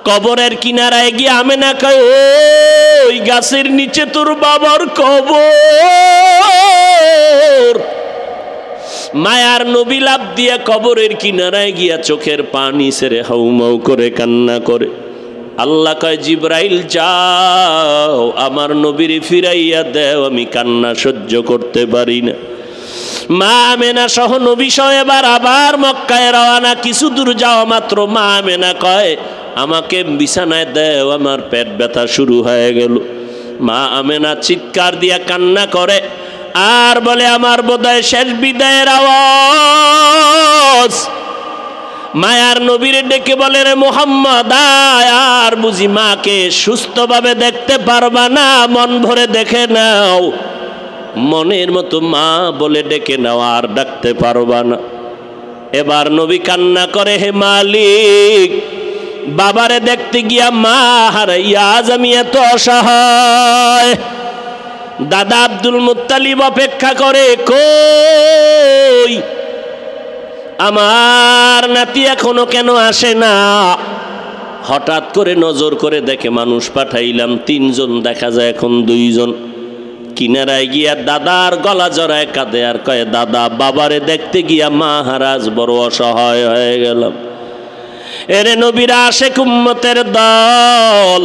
কবরের কিনারায় গিয়ে আমেনা কয়, ওই গাছের নিচে তোর বাবার কবর। মায়ার নবী লাফ দিয়ে কবরের কিনারায় গিয়া চোখের পানি ছেড়ে হাউমাউ করে কান্না করে। আল্লাহ কয়, জিব্রাইল যাও আমার নবীর ফিরাইয়া দেও, আমি কান্না সহ্য করতে পারি না। মা আমেনা সহ নবী সহ এবার আবার মক্কায় রওনা। কিছু দূর যাওয়া মাত্র মা আমেনা কয়, আমাকে বিছানায় দেও, আমার পেট ব্যথা শুরু হয়ে গেল। মা আমেনা চিৎকার দিয়া কান্না করে আর বলে, আমার বোধহয় শেষ বিদায়ের আওয়াজ। মায়ার নবীরে ডেকে বলে, রে মুহাম্মদ আয়, আর বুঝি মাকে সুস্থভাবে দেখতে পারবা না? মন ভরে দেখে নাও, মনের মতো মা বলে ডেকে নাও, আর ডাকতে পারবা না। এবার নবী কান্না করে, হে মালিক, বাবারে দেখতে গিয়া মা হারাইয়া আজ আমি এত অসহায়। দাদা আব্দুল মুত্তালিব অপেক্ষা করে, কই আমার নাতি এখনো কেন আসে না? হঠাৎ করে নজর করে দেখে মানুষ পাঠাইলাম 3 জন, দেখা যায় এখন 2 জন। কিনারায় গিয়া দাদার গলা জড়ায় কাঁদে আর কয়, দাদা বাবারে দেখতে গিয়া মা হারাজ বড় অসহায় হয়ে গেলাম। এরে নবীরা আশেক উম্মতের দল,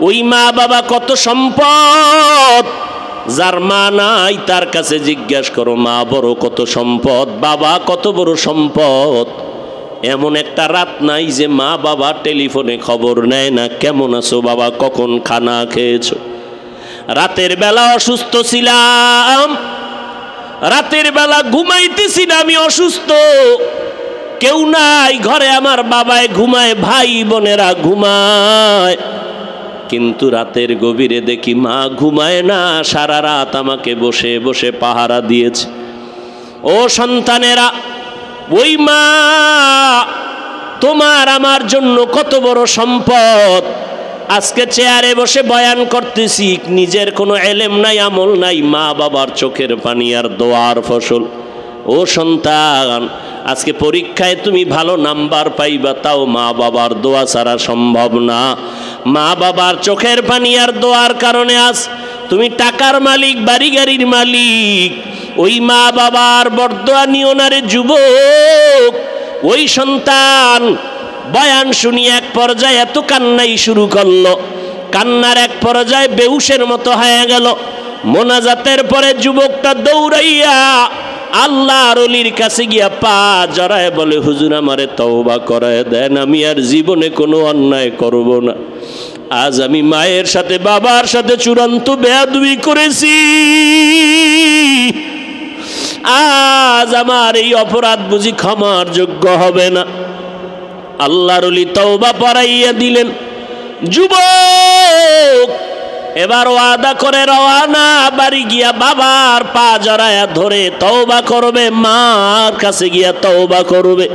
ওই মা বাবা কত সম্পদ। যার মা নাই তার কাছে জিজ্ঞেস করো, মা বড় কত সম্পদ, বাবা কত বড় সম্পদ। এমন একটা রাত নাই যে মা বাবা টেলিফোনে খবর নেয় না, কেমন আছো বাবা, কখন খানা খেয়েছো। রাতের বেলা অসুস্থ ছিলাম, রাতের বেলা ঘুমাইতেছি না, আমি অসুস্থ, কেউ নাই ঘরে, আমার বাবায় ঘুমায়, ভাই বোনেরা ঘুমায়, কিন্তু রাতের গভীরে দেখি মা ঘুমায় না, সারা রাত আমাকে বসে বসে পাহারা দিয়েছে। ও সন্তানেরা, ওই মা তোমার আমার জন্য কত বড় সম্পদ। আজকে চেয়ারে বসে বয়ান করতেছি, নিজের কোনো এলেম নাই, আমল নাই, মা বাবার চোখের পানি আর দোয়ার ফসল। ও সন্তান, আজকে পরীক্ষায় তুমি ভালো নাম্বার পাইবা, তাও মা বাবার দোয়া ছাড়া সম্ভব না। মা বাবার চোখের পানি আর দোয়ার কারণে আজ তুমি টাকার মালিক, বাড়ি গাড়ির মালিক। ওই মা বাবার বরদোয়া নিও না রে যুবক। ওই সন্তান বয়ান শুনি এক পর্যায়ে এত কান্নাই শুরু করলো, কান্নার এক পর্যায়ে বেহুশের মতো হয়ে গেল। মোনাজাতের পরে যুবকটা দৌড়াইয়া আল্লাহর ওলির কাছে গিয়া পা জড়ায় বলে, হুজুর আমারে তওবা করায় দেন, আমি আর জীবনে কোনো অন্যায় করব না। আজ আমি মায়ের সাথে বাবার সাথে চূড়ান্ত বেয়াদবি করেছি, আজ আমার এই অপরাধ বুঝি ক্ষমার যোগ্য হবে না। আল্লাহর ওলি তওবা পড়াইয়া দিলেন। যুবক এবার ওয়াদা করে রওয়ানা, বাড়ি গিয়া বাবার পা জড়ায়া ধরে তওবা করবে, মার কাছে গিয়া তওবা করবে।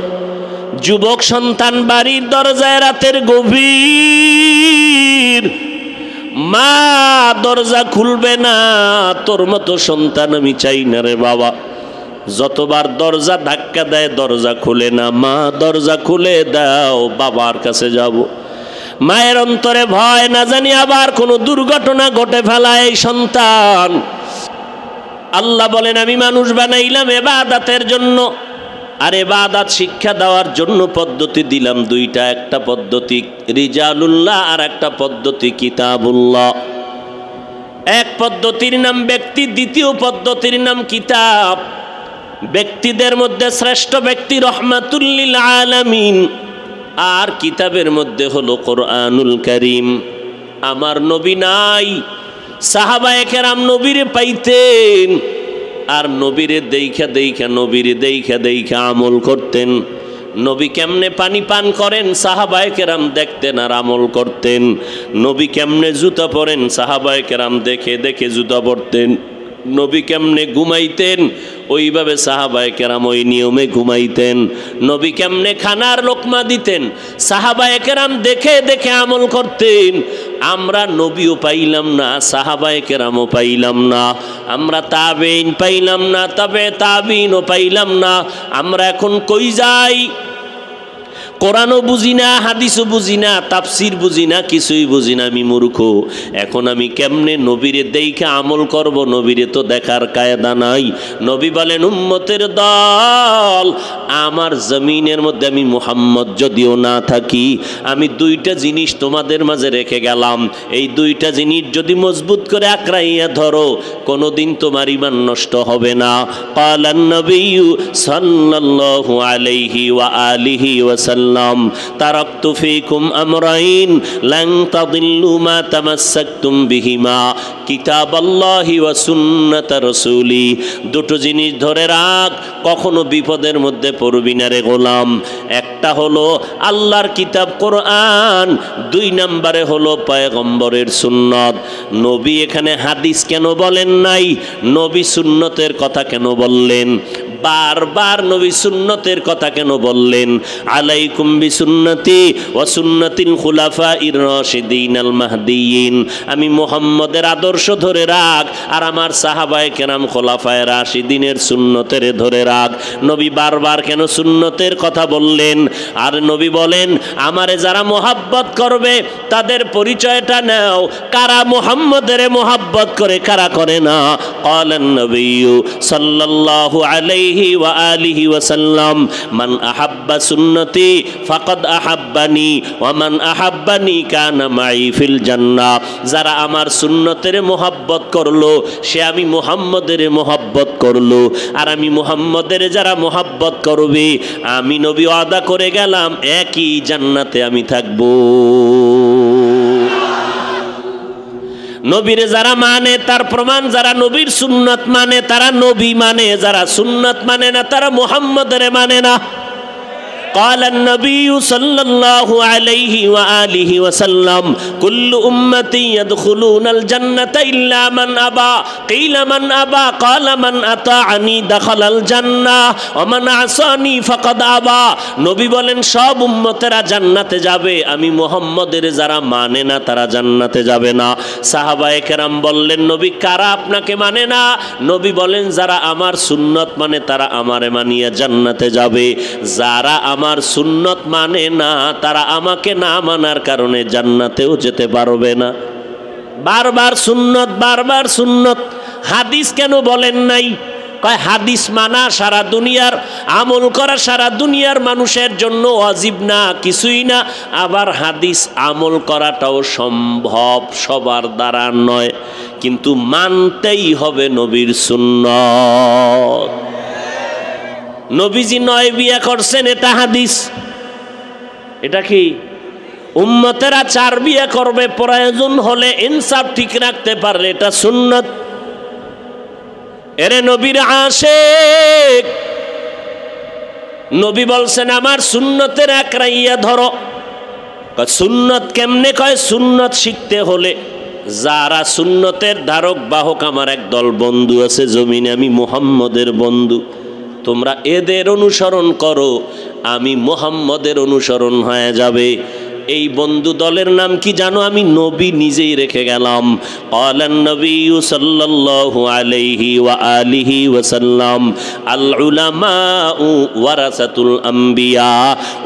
যুবক সন্তান বাড়ির দরজায় রাতের গভীর, মা দরজা খুলবে না। তোর মতো সন্তান আমি চাই না রে বাবা। যতবার দরজা ধাক্কা দেয় দরজা খুলে না, মা দরজা খুলে দাও, বাবার কাছে যাব। মায়ের অন্তরে ভয়, না জানি আবার কোনো দুর্ঘটনা ঘটে ফেলায় এই সন্তান। আল্লাহ বলেন, আমি মানুষ বানাইলাম ইবাদতের জন্য, আর ইবাদত শিক্ষা দেওয়ার জন্য পদ্ধতি দিলাম 2টা। একটা পদ্ধতি রিজালুল্লাহ, আর একটা পদ্ধতি কিতাবুল্লাহ। এক পদ্ধতির নাম ব্যক্তি, দ্বিতীয় পদ্ধতির নাম কিতাব। ব্যক্তিদের মধ্যে শ্রেষ্ঠ ব্যক্তি রহমাতুল লিল আলামিন, আর কিতাবের মধ্যে হলো কোরআনুল কারীম। আমার নবী নাই, সাহাবায়ে কেরাম নবীরে পাইতেন, আর নবীরে দেইখা আমল করতেন। নবী কেমনে পানি পান করেন সাহাবায়ে কেরাম দেখতেন আর আমল করতেন। নবী কেমনে জুতা পরেন সাহাবায়ে কেরাম দেখে দেখে জুতা পরতেন। নবী কেমনে ঘুমাইতেন ওইভাবে সাহাবায়ে কেরাম ওই নিয়মে ঘুমাইতেন। নবী কেমনে খানার লোকমা দিতেন সাহাবায়ে কেরাম দেখে দেখে আমল করতেন। আমরা নবীও পাইলাম না, সাহাবায়ে কেরামও পাইলাম না, আমরা তাবেঈন পাইলাম না, তবে তাবেঈনও পাইলাম না। আমরা এখন কই যাই? কোরআনও বুঝি না, হাদিসও বুঝি না, তাফসির বুঝি না, কিছুই বুঝি না, আমি মূর্খ। এখন আমি কেমনে নবীরে দেখে আমল করব? নবীরে তো দেখার কায়দা নাই। নবী বলেন, উম্মতের দল, আমার জমিনের মধ্যে আমি মুহাম্মদ যদিও না থাকি, আমি দুইটা জিনিস তোমাদের মাঝে রেখে গেলাম। এই দুইটা জিনিস যদি মজবুত করে আঁকড়াইয়া ধরো, কোনোদিন তোমার ঈমান নষ্ট হবে না। ক্বালান নবিয়্যু সাল্লাল্লাহু আলাইহি ওয়া আলিহি ওয়াসাল্লাম, তারাকতু ফীকুম আমরাইন লান তাদিল্লু মা তামাসসাকতুম বিহিমা কিতাবাল্লাহি ওয়া সুন্নাত রাসূলি। দুটো জিনিস ধরে রাখ, কখনো বিপদের মধ্যে পড়বি না রে গোলাম। একটা হলো আল্লাহর কিতাব কোরআন, দুই নম্বরে হলো পয়গম্বরের সুন্নত। নবী এখানে হাদিস কেন বলেন নাই? নবী সুন্নতের কথা কেন বললেন? বারবার নবী সুন্নতের কথা কেন বললেন? আলাইকুম বিসুন্নতি ওয়া সুন্নাতিল খুলাফাইর রাশিদিনাল মাহদিয়িন। আমি মুহাম্মদের আদর্শ ধরে রাখ, আর আমার সাহাবায়ে কেরাম খোলাফায়ে রাশিদিনের সুন্নতের ধরে রাখ। নবী বারবার কেন সুন্নতের কথা বললেন? আর নবী বলেন, আমারে যারা মোহাব্বত করবে তাদের পরিচয়টা নাও, কারা মুহাম্মদের মোহাব্বত করে, কারা করে না। ক্বালান নবিয়্যু সাল্লাল্লাহু আলাইহি ওয়া আলিহি ওয়াসাল্লাম, মান আহাব্বা সুন্নতি ফাকাদ আহাব্বানি ওয়া মান আহাব্বানি কানা মাই ফিল জান্নাহ। যারা আমার সুন্নতের মোহাব্বত করলো, সে আমি মুহাম্মদের মোহাব্বত করলো, আর আমি মুহাম্মদের যারা মোহাব্বত করবে, আমি নবী ওয়াদা করে গেলাম একই জান্নাতে আমি থাকবো। নবীরে যারা মানে তার প্রমাণ, যারা নবীর সুন্নত মানে তারা নবী মানে, যারা সুন্নত মানে না তারা মুহাম্মদের মানে না। قال النبي صلى الله عليه وآله وسلم كل أمتي يدخلون الجنة إلا من أبى قيل من أبى قال من أطاعني دخل الجنة ومن عصاني فقد أبى। নবী বলেন সব উম্মতেরা জান্নাতে যাবে, আমি মুহাম্মদের যারা মানে না তারা জান্নাতে যাবে না। সাহাবায়ে কেরাম বললেন, নবী কারা আপনাকে মানে না? নবী বলেন, যারা আমার সুন্নত মানে তারা আমারে মানিয়া জান্নাতে যাবে, যারা আমার সুন্নত মানে না তারা আমাকে না মানার কারণে জান্নাতেও যেতে পারবে না। বারবার সুন্নত, বারবার সুন্নত। হাদিস কেন বলেন নাই? কয় হাদিস মানা সারা দুনিয়ার, আমল করা সারা দুনিয়ার মানুষের জন্য ওয়াজিব না, কিছুই না। আবার হাদিস আমল করাটাও সম্ভব, সবার দ্বারা নয়, কিন্তু মানতেই হবে নবীর সুন্নত। নবীজি 9 বিয়ে করছেন, এটা হাদিস। এটা কি? উম্মতেরা 4 বিয়ে করবে, প্রয়োজন হলে ইনসাফ ঠিক রাখতে পারলে এটা সুন্নত। এরে নবীর আশিক, নবী বলছেন আমার সুন্নতের আকরাইয়া ধরো। সুন্নত কেমনে? কয় সুন্নত শিখতে হলে যারা সুন্নতের ধারক বাহক, আমার একদল বন্ধু আছে জমিনে, আমি মুহাম্মদের বন্ধু, তোমরা এদের অনুসরণ করো, আমি মুহাম্মদের অনুসরণ হয়ে যাবে। এই বন্ধু দলের নাম কি জানো? আমি নবী নিজেই রেখে গেলাম। ক্বালান নবিয়্যু সাল্লাল্লাহু আলাইহি ওয়া আলিহি ওয়াসাল্লাম, আল উলামাউ ওয়ারাসাতুল আম্বিয়া।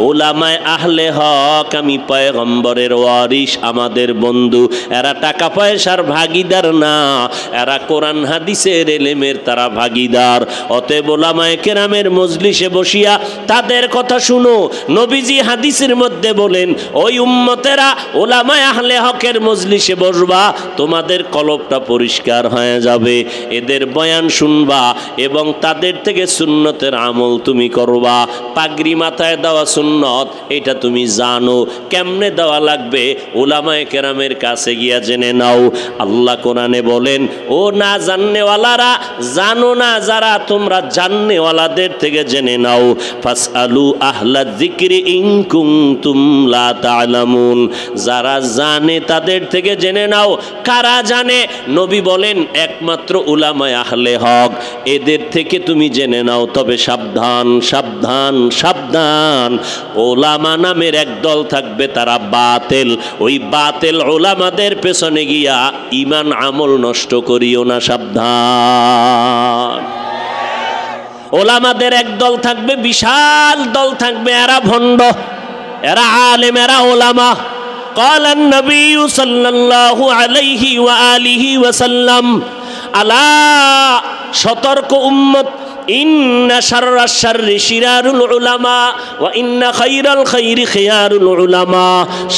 উলামায়ে আহলে হক, আমি পয়গম্বরের ওয়ারিস, আমাদের বন্ধু। এরা টাকা পয়সার ভাগীদার না, এরা কোরআন হাদিসের ইলমের তারা ভাগীদার। অতএব উলামায়ে কেরামের মজলিসে বসিয়া তাদের কথা শুনো। নবীজি হাদিসের মধ্যে বলেন, ওই উম্মতেরা উলামায়ে আহলে হকের মজলিসে বসবা, তোমাদের কলবটা পরিষ্কার হয়ে যাবে, এদের বয়ান শুনবা এবং তাদের থেকে সুন্নতের আমল তুমি করবা। পাগড়ি মাথায় দেওয়া সুন্নত, এটা তুমি জানো, কেমনে দেওয়া লাগবে উলামায়ে কেরামের কাছে গিয়া জেনে নাও। আল্লাহ কোরআনে বলেন, ও না জাননেওয়ালারা, জানো না যারা, তোমরা জাননেওয়ালাদের থেকে জেনে নাও। ফাসআলু আহলা যিকরি ইন কুনতুম লা তা'লামুন। যারা জানে তাদের থেকে জেনে নাও। কারা জানে? নবী বলেন একমাত্র উলামায়ে আহলে হক, এদের থেকে তুমি জেনে নাও। তবে সাবধান, সাবধান, সাবধান, উলামা নামের একদল থাকবে, তারা বাতিল। ওই বাতিল উলামাদের পেছনে গিয়া ঈমান আমল নষ্ট করিও না, সাবধান। ওলামাদের একদল থাকবে, বিশাল দল থাকবে, এরা ভণ্ড। এরা আলেম, এরা ওলামা। قال النبي صلى الله عليه وآله وسلم আলা সতর্ক উম্মত, ইন্না শাররাশ শাররি শিরারুল উলামা ওয়া ইন্না খায়রাল খায়রি খিয়ারুল উলামা।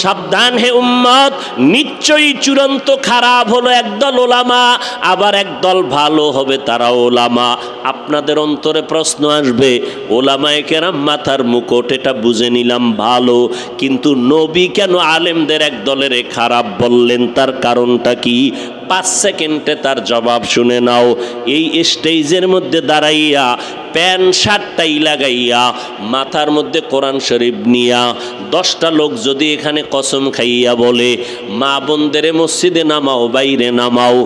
সাবধান হে উম্মত, নিশ্চয়ই চূড়ান্ত খারাপ হলো একদল ওলামা, আবার একদল ভালো হবে তারা ওলামা। আপনাদের অন্তরে প্রশ্ন আসবে, ওলামায়ে কেরাম মাথার মুকুট, এটা বুঝে নিলাম ভালো, কিন্তু নবী কেন আলেমদের একদলের খারাপ বললেন? তার কারণটা কি? 5 সেকেন্ডে তার জবাব শুনে নাও। এই স্টেজের মধ্যে দাঁড়াইয়া প্যান্ট শার্টটাই লাগাইয়া মাথার মধ্যে কোরআন শরীফ নিয়া 10টা লোক যদি এখানে কসম খাইয়া বলে, মা বোনদের মসজিদে নামাও, বাইরে নামাও,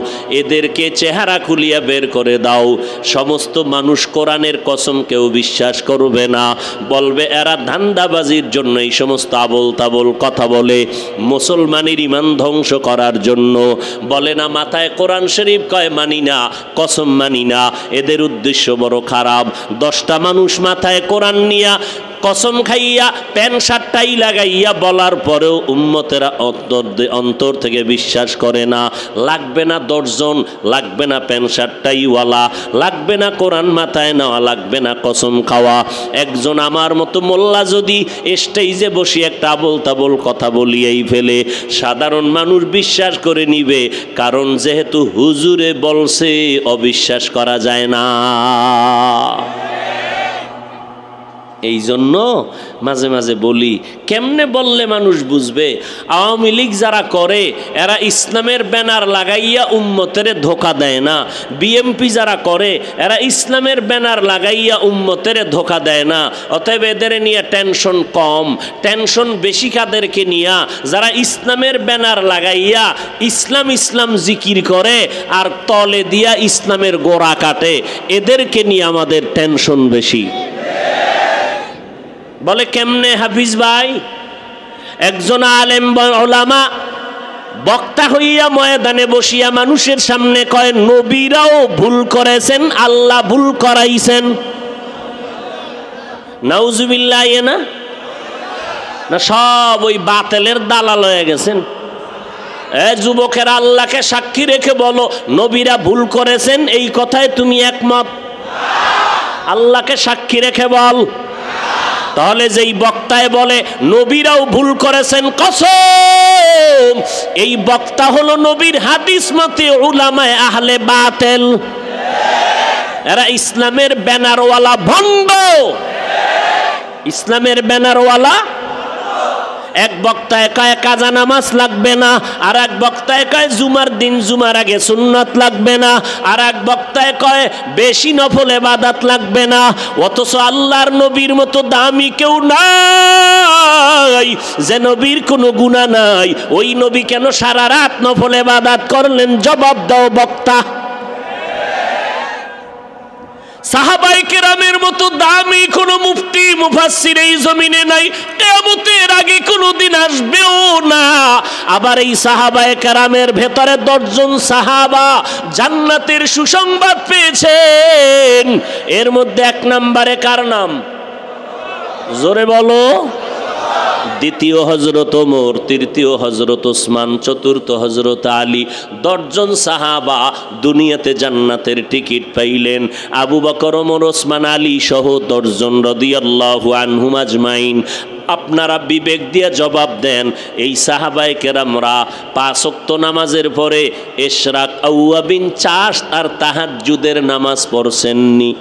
এদেরকে চেহারা খুলিয়া বের করে দাও, সমস্ত মানুষ কোরআনের কসম কেউ বিশ্বাস করবে না, বলবে এরা ধান্দাবাজির জন্য এই সমস্ত আবল তাবল কথা বলে, মুসলমানের ঈমান ধ্বংস করার জন্য বলে না, মাথায় কোরআন শরীফ কয় মানি না, কসম মানি না, এদের উদ্দেশ্য বড় খারাপ। 10টা মানুষ মাথায় কোরআন নিয়া কসম খাইয়া প্যান্ট শার্টটাই লাগাইয়া বলার পরেও উম্মতেরা অন্তর থেকে বিশ্বাস করে না। লাগবে না 10 জন, লাগবে না প্যান্ট শার্টটাই ওয়ালা, লাগবে না কোরআন মাথায় নেওয়া, লাগবে না কসম খাওয়া। একজন আমার মতো মোল্লা যদি স্টেজে বসে একটা আবল তাবল কথা বলিয়েই ফেলে, সাধারণ মানুষ বিশ্বাস করে নিবে, কারণ যেহেতু হুজুরে বলছে, অবিশ্বাস করা যায় না। এই জন্য মাঝে মাঝে বলি, কেমনে বললে মানুষ বুঝবে? আওয়ামী লীগ যারা করে এরা ইসলামের ব্যানার লাগাইয়া উম্মতের ধোকা দেয় না। বিএমপি যারা করে এরা ইসলামের ব্যানার লাগাইয়া উম্মতের ধোকা দেয় না। অতএব এদের নিয়ে টেনশন কম, টেনশন বেশি কাদেরকে নিয়া? যারা ইসলামের ব্যানার লাগাইয়া ইসলাম ইসলাম জিকির করে আর তলে দিয়া ইসলামের গোড়া কাটে, এদেরকে নিয়ে আমাদের টেনশন বেশি। বলে কেমনে হাফিজ ভাই? একজন আলেম ওলামা বক্তা হইয়া ময়দানে বসিয়া মানুষের সামনে কয়, নবীরাও ভুল করেছেন, আল্লাহ ভুল করাইছেন। নাউজুবিল্লাহ। না না, সব ওই বাতিলের দালাল হয়ে গেছেন। যুবকেরা, আল্লাহকে সাক্ষী রেখে বলো, নবীরা ভুল করেছেন এই কথায় তুমি একমত? আল্লাহকে সাক্ষী রেখে বল। তাহলে যেই বক্তায় বলে নবীরাও ভুল করেছেন, কসম এই বক্তা হলো নবীর হাদিস মতে উলামায়ে আহলে বাতিল। এরা ইসলামের ব্যানারওয়ালা ভণ্ড, ইসলামের ব্যানারওয়ালা। এক বক্তায় কয় কাজা নামাজ লাগবে না, আর এক বক্তায় কয় জুমার দিন জুমার আগে সুন্নাত লাগবে না, আর এক বক্তায় কয় বেশি নফল ইবাদত লাগবে না। অথচ আল্লাহর নবীর মতো দামি কেউ নাই, যে নবীর কোনো গুনাহ নাই, ওই নবী কেন সারা রাত নফল ইবাদত করলেন? জবাব দাও বক্তা। সাহাবায়ে কেরামের মতো দামি কোন মুফতি মুফাসসির এই জমিনে নাই, কিয়ামতের আগে কোনদিন আসবেও না। আবার এই সাহাবায়ে কেরামের ভেতরে 10 জন সাহাবা জান্নাতের সুসংবাদ পেয়েছেন। এর মধ্যে 1 নম্বরে কার নাম? জোরে বলো। দ্বিতীয় হযরত ওমর, তৃতীয় হযরত ওসমান, চতুর্থ হযরত আলী। 10 জন সাহাবা দুনিয়াতে জান্নাতের টিকিট পাইলেন। আবু বকর, ওমর, ওসমান, আলী সহ 10 জন রাদিয়াল্লাহু আনহুম আজমাইন। আপনারা বিবেক দিয়ে জবাব দেন, এই সাহাবায়ে কেরামরা 5 ওয়াক্ত নামাজের পরে ইশরাক, আওয়াবিন, চাষ আর তাহাজ্জুদের নামাজ পড়ছেননি?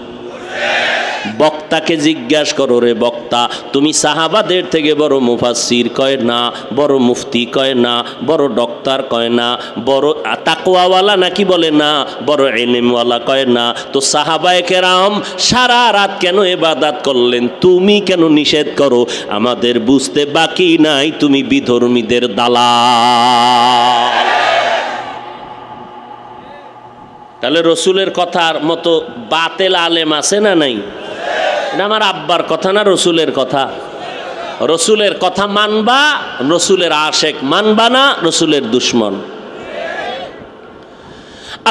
বক্তাকে জিজ্ঞাসা করো, রে বক্তা তুমি সাহাবাদের থেকে বড় মুফাসসির? কয় না। বড় মুফতি? কয় না। বড় ডক্টর? কয় না। বড় তাকওয়াওয়ালা নাকি? বলে না। বড় ইলমওয়ালা? কয় না। তো সাহাবায়ে কেরাম সারা রাত কেন ইবাদত করলেন? তুমি কেন নিষেধ করো? আমাদের বুঝতে বাকি নাই তুমি বিধর্মীদের দালাল। তাহলে রসুলের কথার মতো বাতেল আলেম আছে না নাই? এটা আমার আব্বার কথা না, রসুলের কথা। রসুলের কথা মানবা, রসুলের আশেক, মানবা না রসুলের দুশ্মন।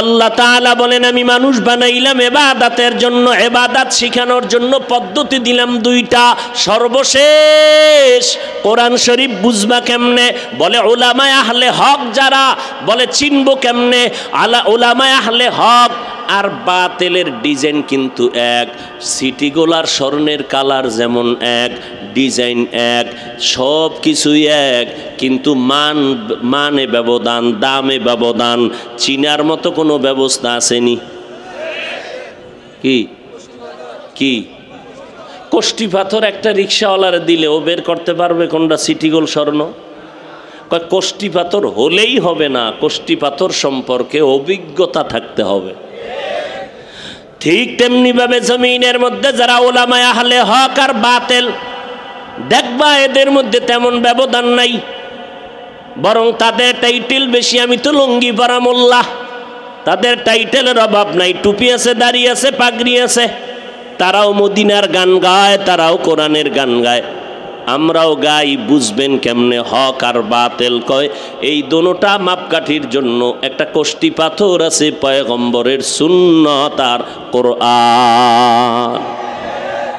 আল্লাহ তাআলা বলেন আমি মানুষ বানাইলাম ইবাদতের জন্য, ইবাদত শিখানোর জন্য পদ্ধতি দিলাম দুইটা। সর্বশেষ কোরআন শরীফ বুঝবা কেমনে? বলে উলামায়ে আহলে হক যারা, বলে চিনবো কেমনে? উলামায়ে আহলে হক আর বাতিলের ডিজাইন কিন্তু এক, সিটিগুলার স্বর্ণের কালার যেমন এক, ডিজাইন এক, সব কিছুই এক, কিন্তু মানে ব্যবধান, দামে ব্যবধান। চিনার মতো কোনো ব্যবস্থা আসেনি? কি কি কষ্টি পাথর একটা রিক্সাওয়ালার দিলে ও বের করতে পারবে কোনটা সিটিগোল স্বর্ণ? কষ্টি পাথর হলেই হবে না, কষ্টি পাথর সম্পর্কে অভিজ্ঞতা থাকতে হবে। ঠিক তেমনি ভাবে জমিনের মধ্যে যারা উলামায়ে আহলে হক আর বাতিল, দেখবা এদের মধ্যে তেমন ব্যবধান নাই, বরং তাদের টাইটেল বেশি। আমি তো লুঙ্গি পরা মোল্লা, তাদের টাইটেলের অভাব নাই, টুপি আছে, দাড়ি আছে, পাগড়ি আছে। তারাও মদিনার গান গায়, তারাও কোরআনের গান গায়, আমরাও গাই। বুঝবেন কেমনে হক আর বাতিল? কয় এই দোনোটা মাপকাঠির জন্য একটা কষ্টি পাথর আছে, পয়গম্বরের সুন্নাত আর কোরআন।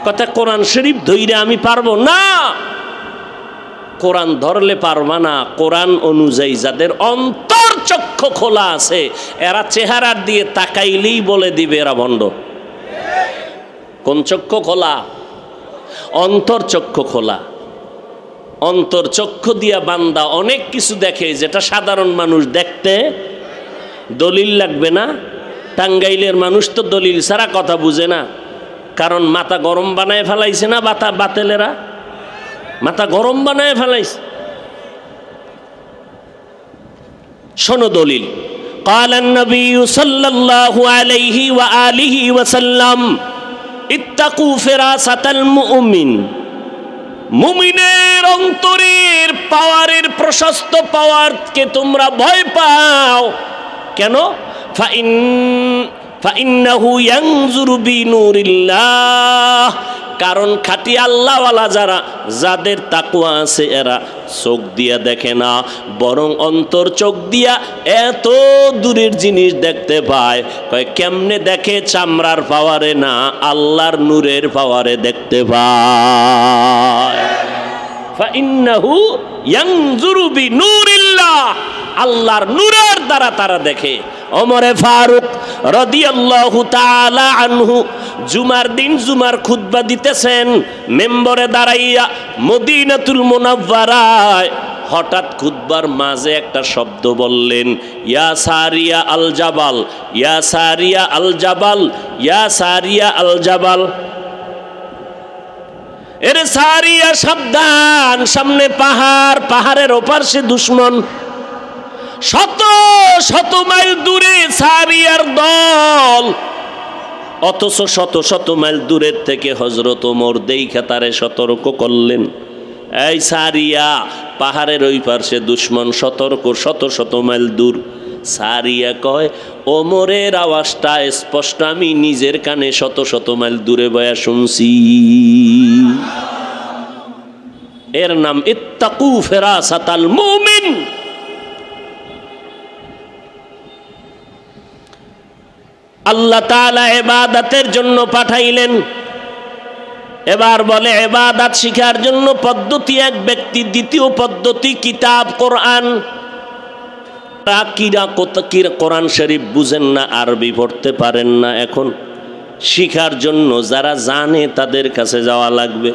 কথা কোরআন শরীফ ধইরে আমি পারবো না, কোরআন ধরলে পারবা না। কোরআন অনুযায়ী যাদের অন্তর চক্ষু খোলা আছে, এরা চেহারার দিয়ে তাকাইলেই বলে দিবে এরা ভণ্ড। কোন চক্ষু খোলা? অন্তর চক্ষু খোলা। অন্তর চক্ষু দিয়া বান্দা অনেক কিছু দেখে যেটা সাধারণ মানুষ দেখতে। দলিল লাগবে না? টাঙ্গাইলের মানুষ তো দলিল ছাড়া কথা বুঝে না, কারণ মাথা গরম বানায় ফেলাইছে না বাতেলেরা, মাথা গরম বানায় ফেলাইছে। শোনো দলিল। قال النبي صلى الله عليه وآله وسلم اتقوا فراسة المؤمن। মুমিনের অন্তরের পাওয়ারের প্রশস্ত পাওয়ারকে তোমরা ভয় পাও। কেন? ফাইন্নাহু ইয়ানজুরু বিনুরিল্লাহ। কারণ খাঁটি আল্লাহওয়ালা যারা, যাদের তাকওয়া আছে, এরা চোখ দিয়া দেখে না, বরং অন্তর চোখ দিয়া এত দূরের জিনিস দেখতে পায়। কয় কেমনে দেখে? চামড়ার পাওয়ারে না, আল্লাহর নূরের পাওয়ারে দেখতে পায়। ফাইন্নাহু ইয়ানজুরু বিনুরিল্লাহ, আল্লাহর নূরের দ্বারা তারা দেখে। ওমরে ফারুক রাদিয়াল্লাহু তাআলা আনহু জুমার দিন জুমার খুতবা দিতেছেন, মেম্বরে দাঁড়াইয়া মদিনাতুল মুনাওয়ারায়। হঠাৎ খুতবার মাঝে একটা শব্দ বললেন, ইয়া সারিয়া আল জাবাল, ইয়া সারিয়া আল জাবাল, ইয়া সারিয়া আল জাবাল। এরে সারিয়া সাবধান, সামনে পাহাড়, পাহাড়ের ওপার সে দুশ্মন। শত শত মাইল দূরে সারিয়ার দল, অথচ শত শত মাইল দূরের থেকে হযরত ওমর দেইখা তারে সতর্ক করলেন, এই সারিয়া, পাহাড়ের ওই পাশে দুশ্মন, সতর্ক, শত শত মাইল দূর। সারিয়া কয়, ওমরের আওয়াজটা স্পষ্ট আমি নিজের কানে শত শত মাইল দূরে বয়া শুনছি। এর নাম ইত্তাকু ফিরাসাতাল মুমিন। আল্লাহ তাআলা ইবাদতের জন্য পাঠাইলেন। এবার বলে ইবাদত শিখার জন্য পদ্ধতি এক ব্যক্তি, দ্বিতীয় পদ্ধতি কিতাব কোরআন। কোরআন শরীফ বুঝেন না, আরবি পড়তে পারেন না, এখন শিখার জন্য যারা জানে তাদের কাছে যাওয়া লাগবে।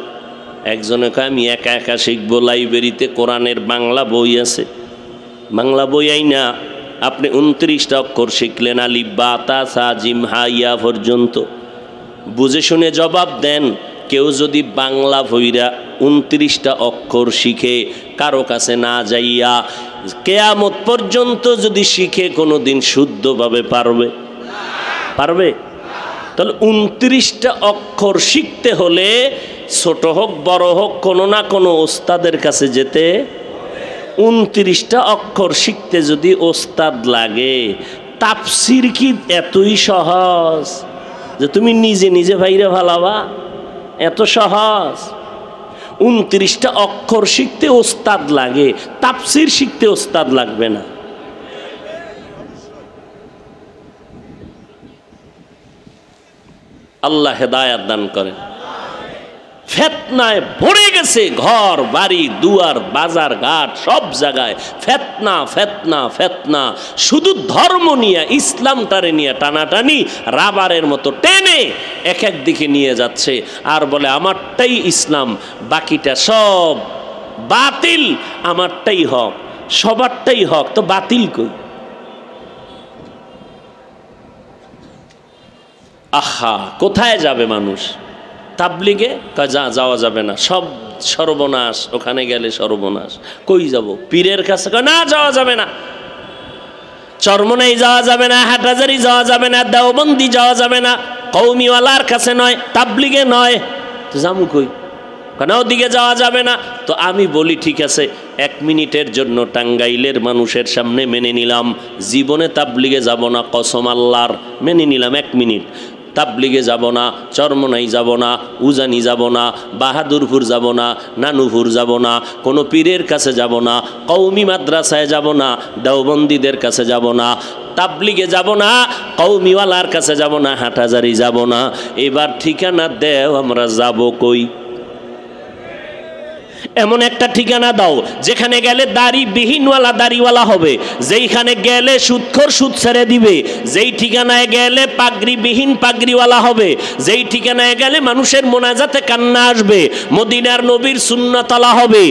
একজনে কয় আমি একা একা শিখবো, লাইব্রেরিতে কোরআনের বাংলা বই আছে। বাংলা বই আইনা আপনি 29টা অক্ষর শিখলেন, আলিফ বা তা সা জিম হা ইয়া পর্যন্ত, বুঝে শুনে জবাব দেন। কেউ যদি বাংলা বইরা 29টা অক্ষর শিখে কারো কাছে না যাইয়া কিয়ামত পর্যন্ত যদি শিখে, কোনোদিন শুদ্ধভাবে পারবে? পারবে? তাহলে 29টা অক্ষর শিখতে হলে ছোট হোক বড় হোক কোনো না কোনো ওস্তাদের কাছে যেতে। 29টা অক্ষর শিখতে যদি ওস্তাদ লাগে, তাফসীর কি এতই সহজ যে তুমি নিজে নিজে ভাইরে ভালাবা? এত সহজ? 29টা অক্ষর শিখতে ওস্তাদ লাগে, তাফসীর শিখতে ওস্তাদ লাগবে না। আল্লাহ হেদায়াত দান করেন। ফিতনায় ভরে গেছে ঘর বাড়ি দুয়ার বাজার ঘাট সব জায়গায় ফিতনা ফিতনা ফিতনা, শুধু ধর্ম নিয়ে ইসলামটারে নিয়ে টানাটানি রাবারের মতো টেনে এক এক দিকে নিয়ে যাচ্ছে, আর বলে আমারটাই ইসলাম, বাকিটা সব বাতিল, আমারটাই হক, সবারটাই হক, তো বাতিল কই? আহা, কোথায় যাবে মানুষ? তাবলিগে যাওয়া যাবে না, সব সর্বনাশ, ওখানে গেলে সর্বনাশ। কই যাব? পীরের কাছে না যাওয়া যাবে না, চরমনাই যাওয়া যাবে না, হাটহাজারি যাওয়া যাবে না, দেওবন্দি যাওয়া যাবে না, কওমিওয়ালার কাছে নয়, তাবলিগে নয়, তো যামু কই? কেন ওদিকে যাওয়া যাবে না? তো আমি বলি ঠিক আছে, 1 মিনিটের জন্য টাঙ্গাইলের মানুষের সামনে মেনে নিলাম জীবনে তাবলিগে যাব না, কসম আল্লাহর, মেনে নিলাম 1 মিনিট। তাবলিগে যাব না, চরমনাই যাব না, উজানি যাব না, বাহাদুরপুর যাব না, নানুপুর যাব না, কোনো পীরের কাছে যাব না, কওমি মাদ্রাসায় যাব না, দেওবন্দীদের কাছে যাব না, তাবলিগে যাব না, কওমিওয়ালার কাছে যাব না, হাটহাজারি যাব না। এবার ঠিকানা দেও, আমরা যাব কই? এমন একটা ঠিকানা দাও যেখানে গেলে দাড়িবিহীনওয়ালা দাড়িওয়ালা হবে, যেইখানে গেলে সুদখোর সুদ ছেড়ে দিবে, যেই ঠিকানায় গেলে পাগড়িবিহীন পাগড়িওয়ালা হবে, যেই ঠিকানায় গেলে মানুষের মোনাজাতে কান্না আসবে, মদিনার নবীর সুন্নতওয়ালা হবে,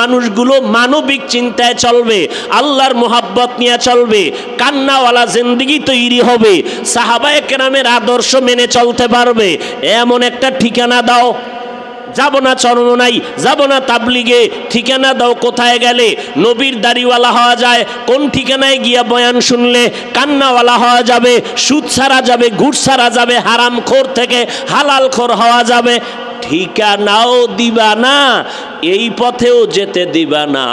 মানুষগুলো মানবিক চিন্তায় চলবে, আল্লাহর মোহাব্বত নিয়ে চলবে, কান্নাওয়ালা জিন্দেগি তৈরি হবে, সাহাবায়ে কেরামের আদর্শ মেনে চলতে পারবে, এমন একটা ঠিকানা দাও। যাব না চরমনাই, যাব না তাবলিগে, ঠিকানা দাও কোথায় গেলে নবীর দাড়িওয়ালা হওয়া যায়, কোন ঠিকানায় গিয়া বয়ান শুনলে কান্নাওয়ালা হওয়া যাবে, সুদ ছাড়া যাবে, ঘুষ ছাড়া যাবে, হারামখোর থেকে হালালখোর হওয়া যাবে। ঠিকানাও দিবা না, এই পথেও যেতে দিবা না,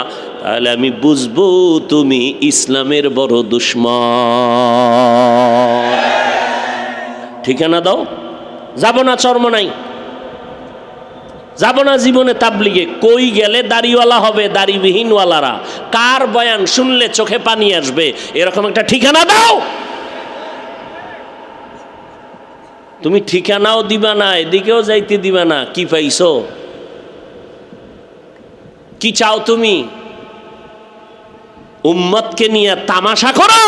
তাহলে আমি বুঝবো তুমি ইসলামের বড় দুশমন। ঠিকানা দাও। যাব না চরমনাই, যাব না জীবনে তাবলিগে, কই গেলে দাড়িওয়ালা হবে, দাড়িবিহীনওয়ালারা, কার বয়ান শুনলে চোখে পানি আসবে, এরকম একটা ঠিকানা দাও। তুমি ঠিকানাও দিবা না, এদিকেও যাইতে দিবা না, কি পাইছো? কি চাও তুমি? উম্মতকে নিয়ে তামাশা করো?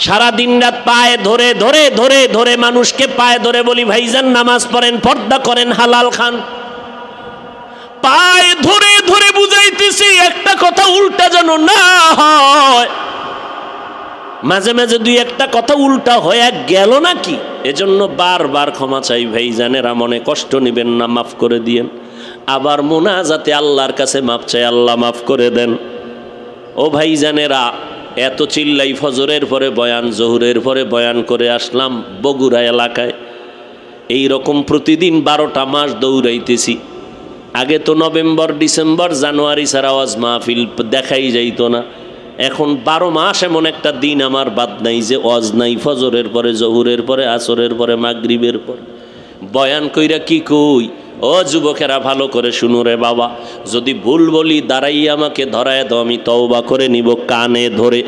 সারা দিন রাত পায়ে ধরে ধরে ধরে ধরে মানুষকে পায়ে ধরে বলি ভাইজান নামাজ পড়েন, পর্দা করেন, হালাল খান, পায়ে ধরে ধরে বুঝাইতেছি একটা কথা উল্টা যেন না হয়। মাঝে মাঝে 2-1টা কথা উল্টা হয়ে গেল নাকি, এজন্য বারবার ক্ষমা চাই ভাইজানেরা, মনে কষ্ট নেবেন না, মাফ করে দিয়েন। আবার মোনাজাতে আল্লাহর কাছে মাফ চাই, আল্লাহ মাফ করে দেন। ও ভাইজানেরা, এত চিল্লাই ফজরের পরে বয়ান, জোহরের পরে বয়ান করে আসলাম বগুড়া এলাকায়, এই রকম প্রতিদিন 12টা মাস দৌড়াইতেছি। আগে তো নভেম্বর ডিসেম্বর জানুয়ারি ছাড়া ওয়াজ মাহফিল দেখাই যাইতো না, এখন 12 মাস এমন একটা দিন আমার বাদ নাই যে ওয়াজ নাই, ফজরের পরে, জোহরের পরে, আসরের পরে, মাগরিবের পরে। বয়ান কইরা কি কই? ও যুবকেরা ভালো করে শুনো রে বাবা, যদি ভুল বলি দাঁড়াই আমাকে ধরায় দাও, আমি তওবা করে নিব কানে ধরে,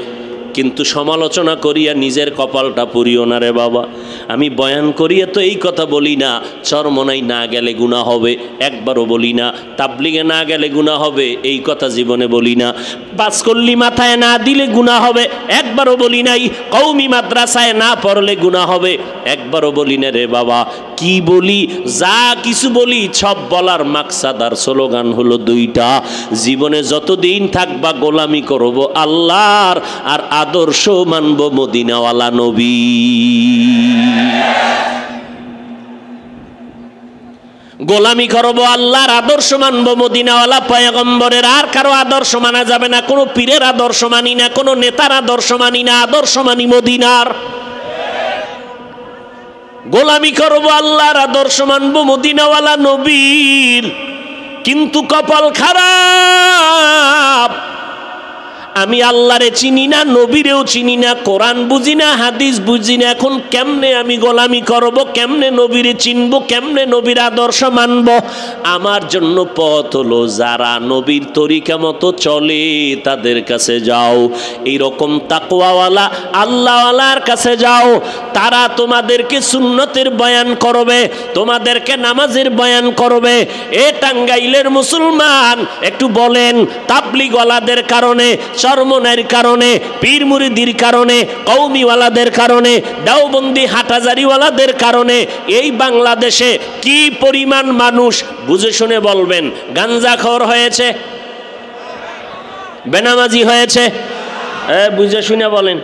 কিন্তু সমালোচনা করিয়া নিজের কপালটা পুরিও না রে বাবা। আমি বয়ান করিয়া তো এই কথা বলি না চরমনাই না গেলে গুনাহ হবে, একবারও বলি না তাবলিগে না গেলে গুনাহ হবে, এই কথা জীবনে বলি না। বাসকল্লি মাথায় না দিলে গুনাহ হবে, একবারও বলি নাই। কওমি মাদ্রাসায় না পড়লে গুনাহ হবে, একবারও বলি না রে বাবা। কি বলি? যা কিছু বলি সব বলার মাকসাদ আর স্লোগান হলো 2টা, জীবনে যতদিন থাকবা গোলামি করব আল্লাহর, আর আদর্শ মানব মদিনাওয়ালা নবী। গোলামি করব আল্লাহর, আদর্শ মানব মদিনাওয়ালা পয়গম্বরের, আর কারো আদর্শ মানা যাবে না, কোনো পীরের আদর্শ মানি না, কোনো নেতার আদর্শ মানি না, আদর্শ মানি মদিনার। গোলামি করব আল্লাহর, আদর্শ মানব মদিনাওয়ালা নবীর। কিন্তু কপাল খারাপ, আমি আল্লাহরে চিনি না, নবীরেও চিনি না, কোরআন বুঝি না, হাদিস বুঝি না, এখন কেমনে আমি গোলামি করব, কেমনে নবীরে চিনব, কেমনে নবীর আদর্শ মানব? আমার জন্য পথ হলো যারা নবীর তরিকা মতো চলে তাদের কাছে যাও, এইরকম তাকওয়াওয়ালা আল্লাহওয়ালার কাছে যাও। তারা তোমাদেরকে সুন্নতের বয়ান করবে, তোমাদেরকে নামাজের বয়ান করবে। এ টাঙ্গাইলের মুসলমান একটু বলেন, তাবলিগওয়ালাদের কারণে, চরমনাইর কারণে, পীর মুরিদির কারণে, কওমিওয়ালাদের কারণে, দেওবন্দি হাটাজারিওয়ালাদের কারণে এই বাংলাদেশে কি পরিমাণ মানুষ, বুঝে শুনে বলবেন, গাঞ্জাখোর হয়েছে, বেনামাজি হয়েছে? বুঝে শুনে বলেন,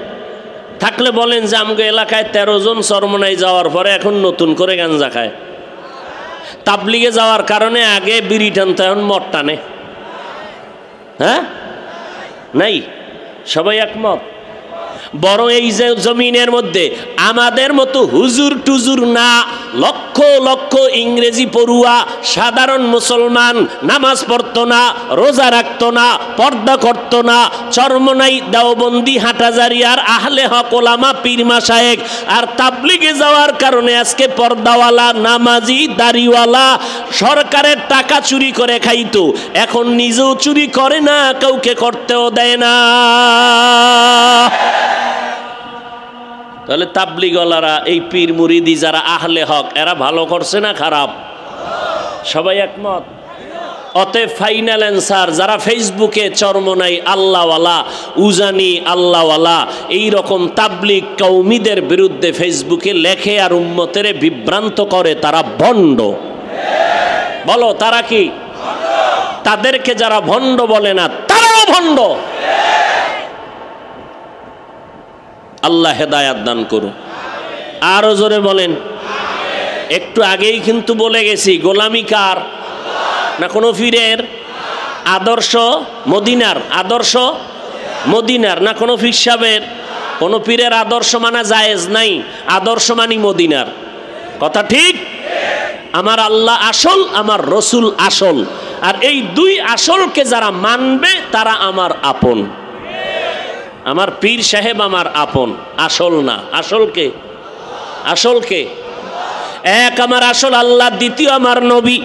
থাকলে বলেন যে আমগো এলাকায় 13 জন চরমনাই যাওয়ার পরে এখন নতুন করে গাঞ্জা খায়। তাবলিগে যাওয়ার কারণে আগে বিড়ি টানতো, এখন মদ টানে। হ্যাঁ, নাই? সবাই একমত? বরং এই যে জমিনের মধ্যে আমাদের মতো হুজুর টুজুর না, লক্ষ লক্ষ ইংরেজি পড়ুয়া সাধারণ মুসলমান নামাজ পড়তো না, রোজা রাখতো না, পর্দা করতো না, চরমনাই, দেওবন্দি, হাটাজারি আর আহলে হক ওলামা পীর মাশায়েখ আর তাবলিগে যাওয়ার কারণে আজকে পর্দাওয়ালা, নামাজি, দাড়িওয়ালা সরকারের টাকা চুরি করে খাইতো, এখন নিজেও চুরি করে না, কাউকে করতেও দেয় না। তাহলে তাবলিগওয়ালারা, এই পীর মুরিদি যারা আহলে হক, এরা ভালো করছে না খারাপ? সবাই একমত? অতএব ফাইনাল অ্যান্সার, যারা ফেসবুকে চরমনাই আল্লাহওয়ালা, উজানি আল্লাহওয়ালা এইরকম তাবলিগ কওমিদের বিরুদ্ধে ফেসবুকে লেখে আর উম্মতের বিভ্রান্ত করে, তারা ভণ্ড। বলো তারা কি? তাদেরকে যারা ভণ্ড বলে না তারাও ভণ্ড। আল্লাহ হেদায়াত দান করুন। আরো জোরে বলেন। একটু আগেই কিন্তু বলে গেছি, গোলামি কার? না কোনো পীরের? আদর্শ মদিনার, আদর্শ মদিনার, না কোনো পীর সাহেবের? কোনো পীরের আদর্শ মানা জায়েজ নাই, আদর্শ মানি মদিনার। কথা ঠিক? আমার আল্লাহ আসল, আমার রসুল আসল, আর এই দুই আসলকে যারা মানবে তারা আমার আপন। আমার পীর সাহেব আমার আপন, আসল না। আসলকে? আসলকে এক, আমার আসল আল্লাহ, দ্বিতীয় আমার নবী।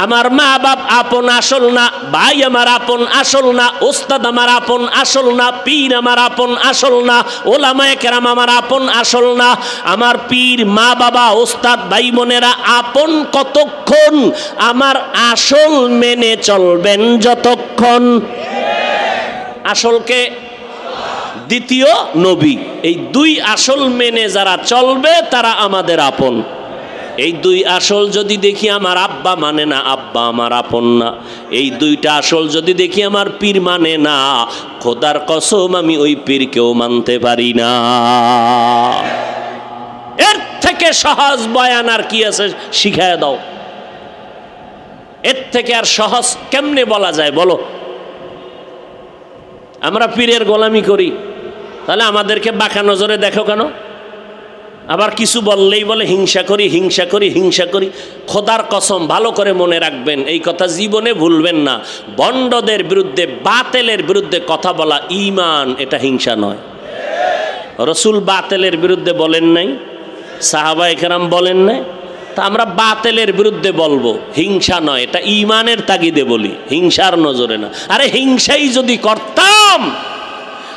আমার মা বাপ আপন, আসল না। ভাই আমার আপন, আসল না। ওস্তাদ আমার আপন, আসল না। পীর আমার আপন, আসল না। ওলামায়ে কেরাম আমার আপন, আসল না। আমার পীর, মা বাবা, ওস্তাদ, ভাই বোনেরা আপন কতক্ষণ? আমার আসল মেনে চলবেন যতক্ষণ। আসলকে, দ্বিতীয় নবী, এই দুই আসল মেনে যারা চলবে তারা আমাদের আপন। এই দুই আসল যদি দেখি আমার আব্বা মানে না, আব্বা আমার আপন না। এই দুইটা আসল যদি দেখি আমার পীর মানে না, খোদার কসম আমি ওই পীরকেও মানতে পারি না। এর থেকে সহজ বয়ান আর কি আছে? শিখায় দাও। এর থেকে আর সহজ কেমনে বলা যায় বলো? আমরা পীরের গোলামি করি, তাহলে আমাদেরকে বাঁকা নজরে দেখো কেন? আবার কিছু বললেই বলে হিংসা করি, হিংসা করি, হিংসা করি। খোদার কসম ভালো করে মনে রাখবেন, এই কথা জীবনে ভুলবেন না। বন্ডদের বিরুদ্ধে, বাতেলের বিরুদ্ধে কথা বলা ঈমান, এটা হিংসা নয়। রসুল বাতেলের বিরুদ্ধে বলেন নাই, সাহাবায়ে কেরাম বলেন নাই, তা আমরা বাতেলের বিরুদ্ধে বলবো, হিংসা নয়। এটা ঈমানের তাগিদে বলি, হিংসার নজরে না। আরে হিংসাই যদি করতাম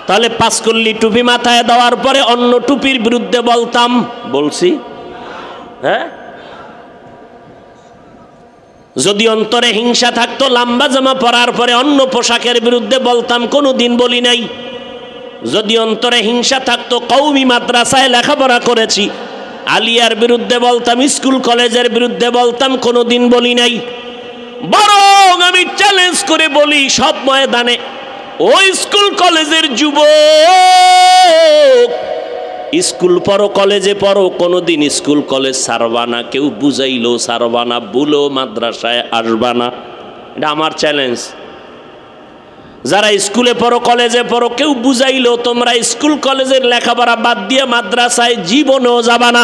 তাহলে পাঁচকল্লি টুপি মাথায় দেওয়ার পরে অন্য টুপির বিরুদ্ধে বলতাম? বলছি? হ্যাঁ? যদি অন্তরে হিংসা থাকতো, লম্বা জামা পরার পরে অন্য পোশাকের বিরুদ্ধে বলতাম? কোনোদিন বলি নাই। যদি অন্তরে হিংসা থাকতো, কওমি মাদ্রাসায় লেখাপড়া করেছি, আলিয়ার বিরুদ্ধে বলতাম, স্কুল কলেজের বিরুদ্ধে বলতাম? কোনোদিন বলি নাই। বরং আমি চ্যালেঞ্জ করে বলি সব ময়দানে, ওই স্কুল কলেজের যুবক, স্কুল পড়ো, কলেজে পড়ো, কোনোদিন স্কুল কলেজ ছাড়বা না। কেউ বুঝাইলেও ছাড়বা না, ভুলেও মাদ্রাসায় আসবা না। এটা আমার চ্যালেঞ্জ। যারা স্কুলে পড়ো, কলেজে পড়ো, কেউ বুঝাইলেও তোমরা স্কুল কলেজের লেখাপড়া বাদ দিয়ে মাদ্রাসায় জীবনেও যাবা না।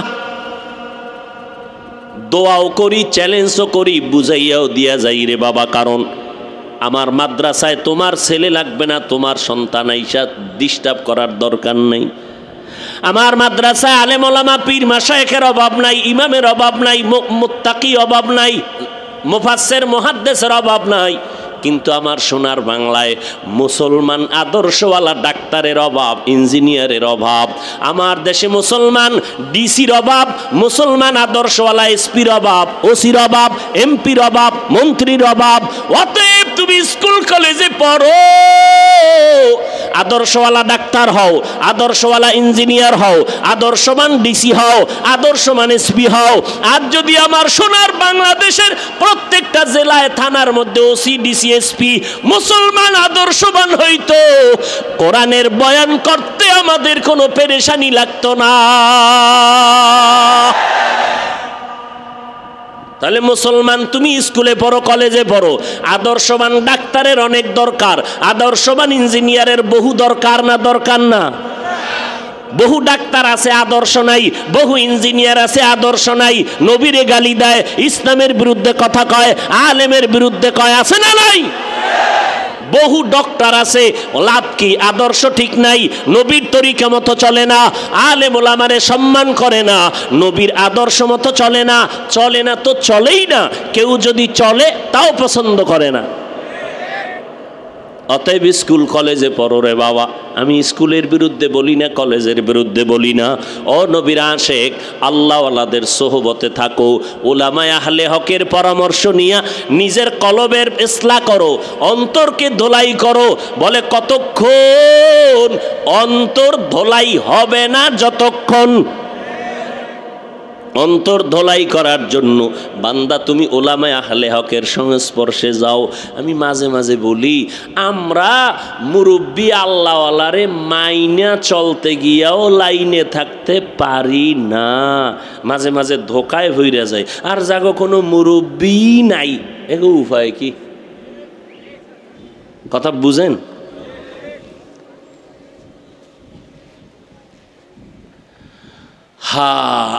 দোয়াও করি, চ্যালেঞ্জও করি, বুঝাইয়াও দিয়া যাই রে বাবা। কারণ আমার মাদ্রাসায় তোমার ছেলে লাগবে না, তোমার সন্তান আইসা ডিস্টার্ব করার দরকার নেই। আমার মাদ্রাসায় আলেম ওলামা পীর মাশায়েখের অভাব নাই, ইমামের অভাব নাই, মুত্তাকি অভাব নাই, মুফাসসির মুহাদ্দিসের অভাব নাই। কিন্তু আমার সোনার বাংলায় মুসলমান আদর্শওয়ালা ডাক্তারের অভাব, ইঞ্জিনিয়ারের অভাব। আমার দেশে মুসলমান ডিসির অভাব, মুসলমান আদর্শওয়ালা এসপির অভাব, ওসির অভাব, এমপির অভাব, মন্ত্রীর অভাব। অতএব তুমি স্কুল কলেজে পড়ো, আদর্শওয়ালা ডাক্তার হও, আদর্শওয়ালা ইঞ্জিনিয়ার হও, আদর্শমান ডিসি হও, আদর্শমান এসপি হও। আর যদি আমার সোনার বাংলাদেশের প্রত্যেকটা জেলায় থানার মধ্যে ওসি ডিসি এসপি মুসলমান আদর্শবান হইতো, কোরআনের বয়ান করতে আমাদের কোনো পেরেশানি লাগতো না। তাহলে মুসলমান তুমি স্কুলে পড়ো, কলেজে পড়ো, আদর্শবান ডাক্তারের অনেক দরকার, আদর্শবান ইঞ্জিনিয়ারের বহু দরকার না দরকার না? বহু ডাক্তার আছে আদর্শ নাই, বহু ইঞ্জিনিয়ার আছে আদর্শ নাই, নবীরে গালি দেয়, ইসলামের বিরুদ্ধে কথা কয়, আলেমের বিরুদ্ধে কয়, আছে না নাই? বহু ডক্টর আছে, লাভ কি? আদর্শ ঠিক নাই, নবীর তরিকা মতো চলে না, আলেম ওলামারে সম্মান করে না, নবীর আদর্শ মতো চলে না। চলে না তো চলেই না, কেউ যদি চলে তাও পছন্দ করে না। অতএব স্কুল কলেজে পড়ো রে বাবা। আমি স্কুলের বিরুদ্ধে বলি না, কলেজের বিরুদ্ধে বলি না। ও নবীর আশেক, আল্লাহওয়ালাদের সোহবতে থাকো, উলামায়ে আহলে হকের পরামর্শ নিয়ে নিজের কলবের ইসলাহ করো, অন্তরকে ধোলাই করো। বলে কতক্ষণ? অন্তর ধোলাই হবে না যতক্ষণ। অন্তর ধোলাই করার জন্য বান্দা তুমি উলামায়ে আহলে হকের সংস্পর্শে যাও। আমি মাঝে মাঝে বলি, আমরা মুরব্বি আল্লাহওয়ালারে মাইনা চলতে গিয়াও লাইনে থাকতে পারি না, মাঝে মাঝে ধোকায় ভইরা যায়। আর যাগো কোনো মুরব্বি নাই, এগো উপায় কি? কথা বুঝেন?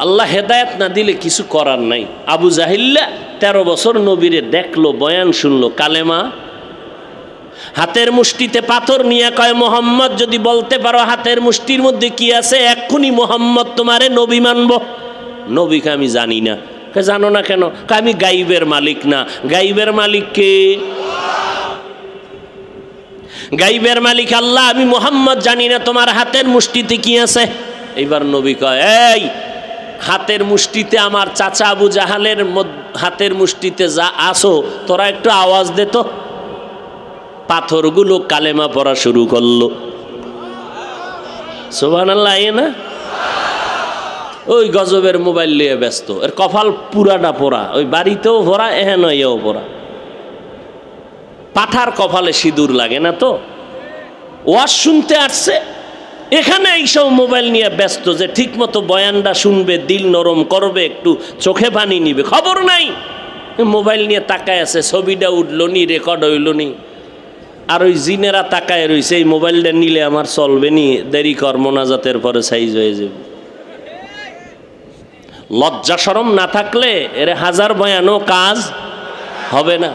আল্লাহ হেদায়েত না দিলে কিছু করার নাই। আবু জাহিল্লা 13 বছর নবীরে দেখলো, বয়ান শুনলো, কালেমা হাতের মুষ্টিতে পাথর নিয়ে কয়, মোহাম্মদ যদি বলতে পারো হাতের মুষ্টির মধ্যে কি আছে, এক্ষুনি মোহাম্মদ তোমারে নবী মানব। নবীকে আমি জানি না। জানো না কেন? আমি গাইবের মালিক না। গাইবের মালিক কে? গাইবের মালিক আল্লাহ। আমি মোহাম্মদ জানি না তোমার হাতের মুষ্টিতে কি আছে। এইবার নবী কয়, এই হাতের মুষ্টিতে আমার চাচা আবু জাহালের হাতের মুষ্টিতে যা আসো, তোরা একটু আওয়াজ দে তো। পাথরগুলো কালেমা পড়া শুরু করলো। সুবহানাল্লাহ। না ওই গজবের মোবাইল নিয়ে ব্যস্ত, এর কপাল পুরাটা পোড়া, ওই বাড়িতেও ভরা, এহেন এও পোড়া। পাঠার কপালে সিঁদুর লাগে না তো। ওয়াজ শুনতে আসছে, এখানে এইসব মোবাইল নিয়ে ব্যস্ত, যে ঠিক মতো বয়ানটা শুনবে, দিল নরম করবে, একটু চোখে পানি নিবে, খবর নাই। মোবাইল নিয়ে তাকায় আছে, ছবিটা উঠলো নি, রেকর্ড হইল নি। আর ওই জিনেরা তাকায় রয়েছে, এই মোবাইলটা নিলে আমার চলবে নি, দেরি কর, মোনাজাতের পরে সাইজ হয়ে যাবে। লজ্জা শরম না থাকলে এর হাজার বয়ানও কাজ হবে না।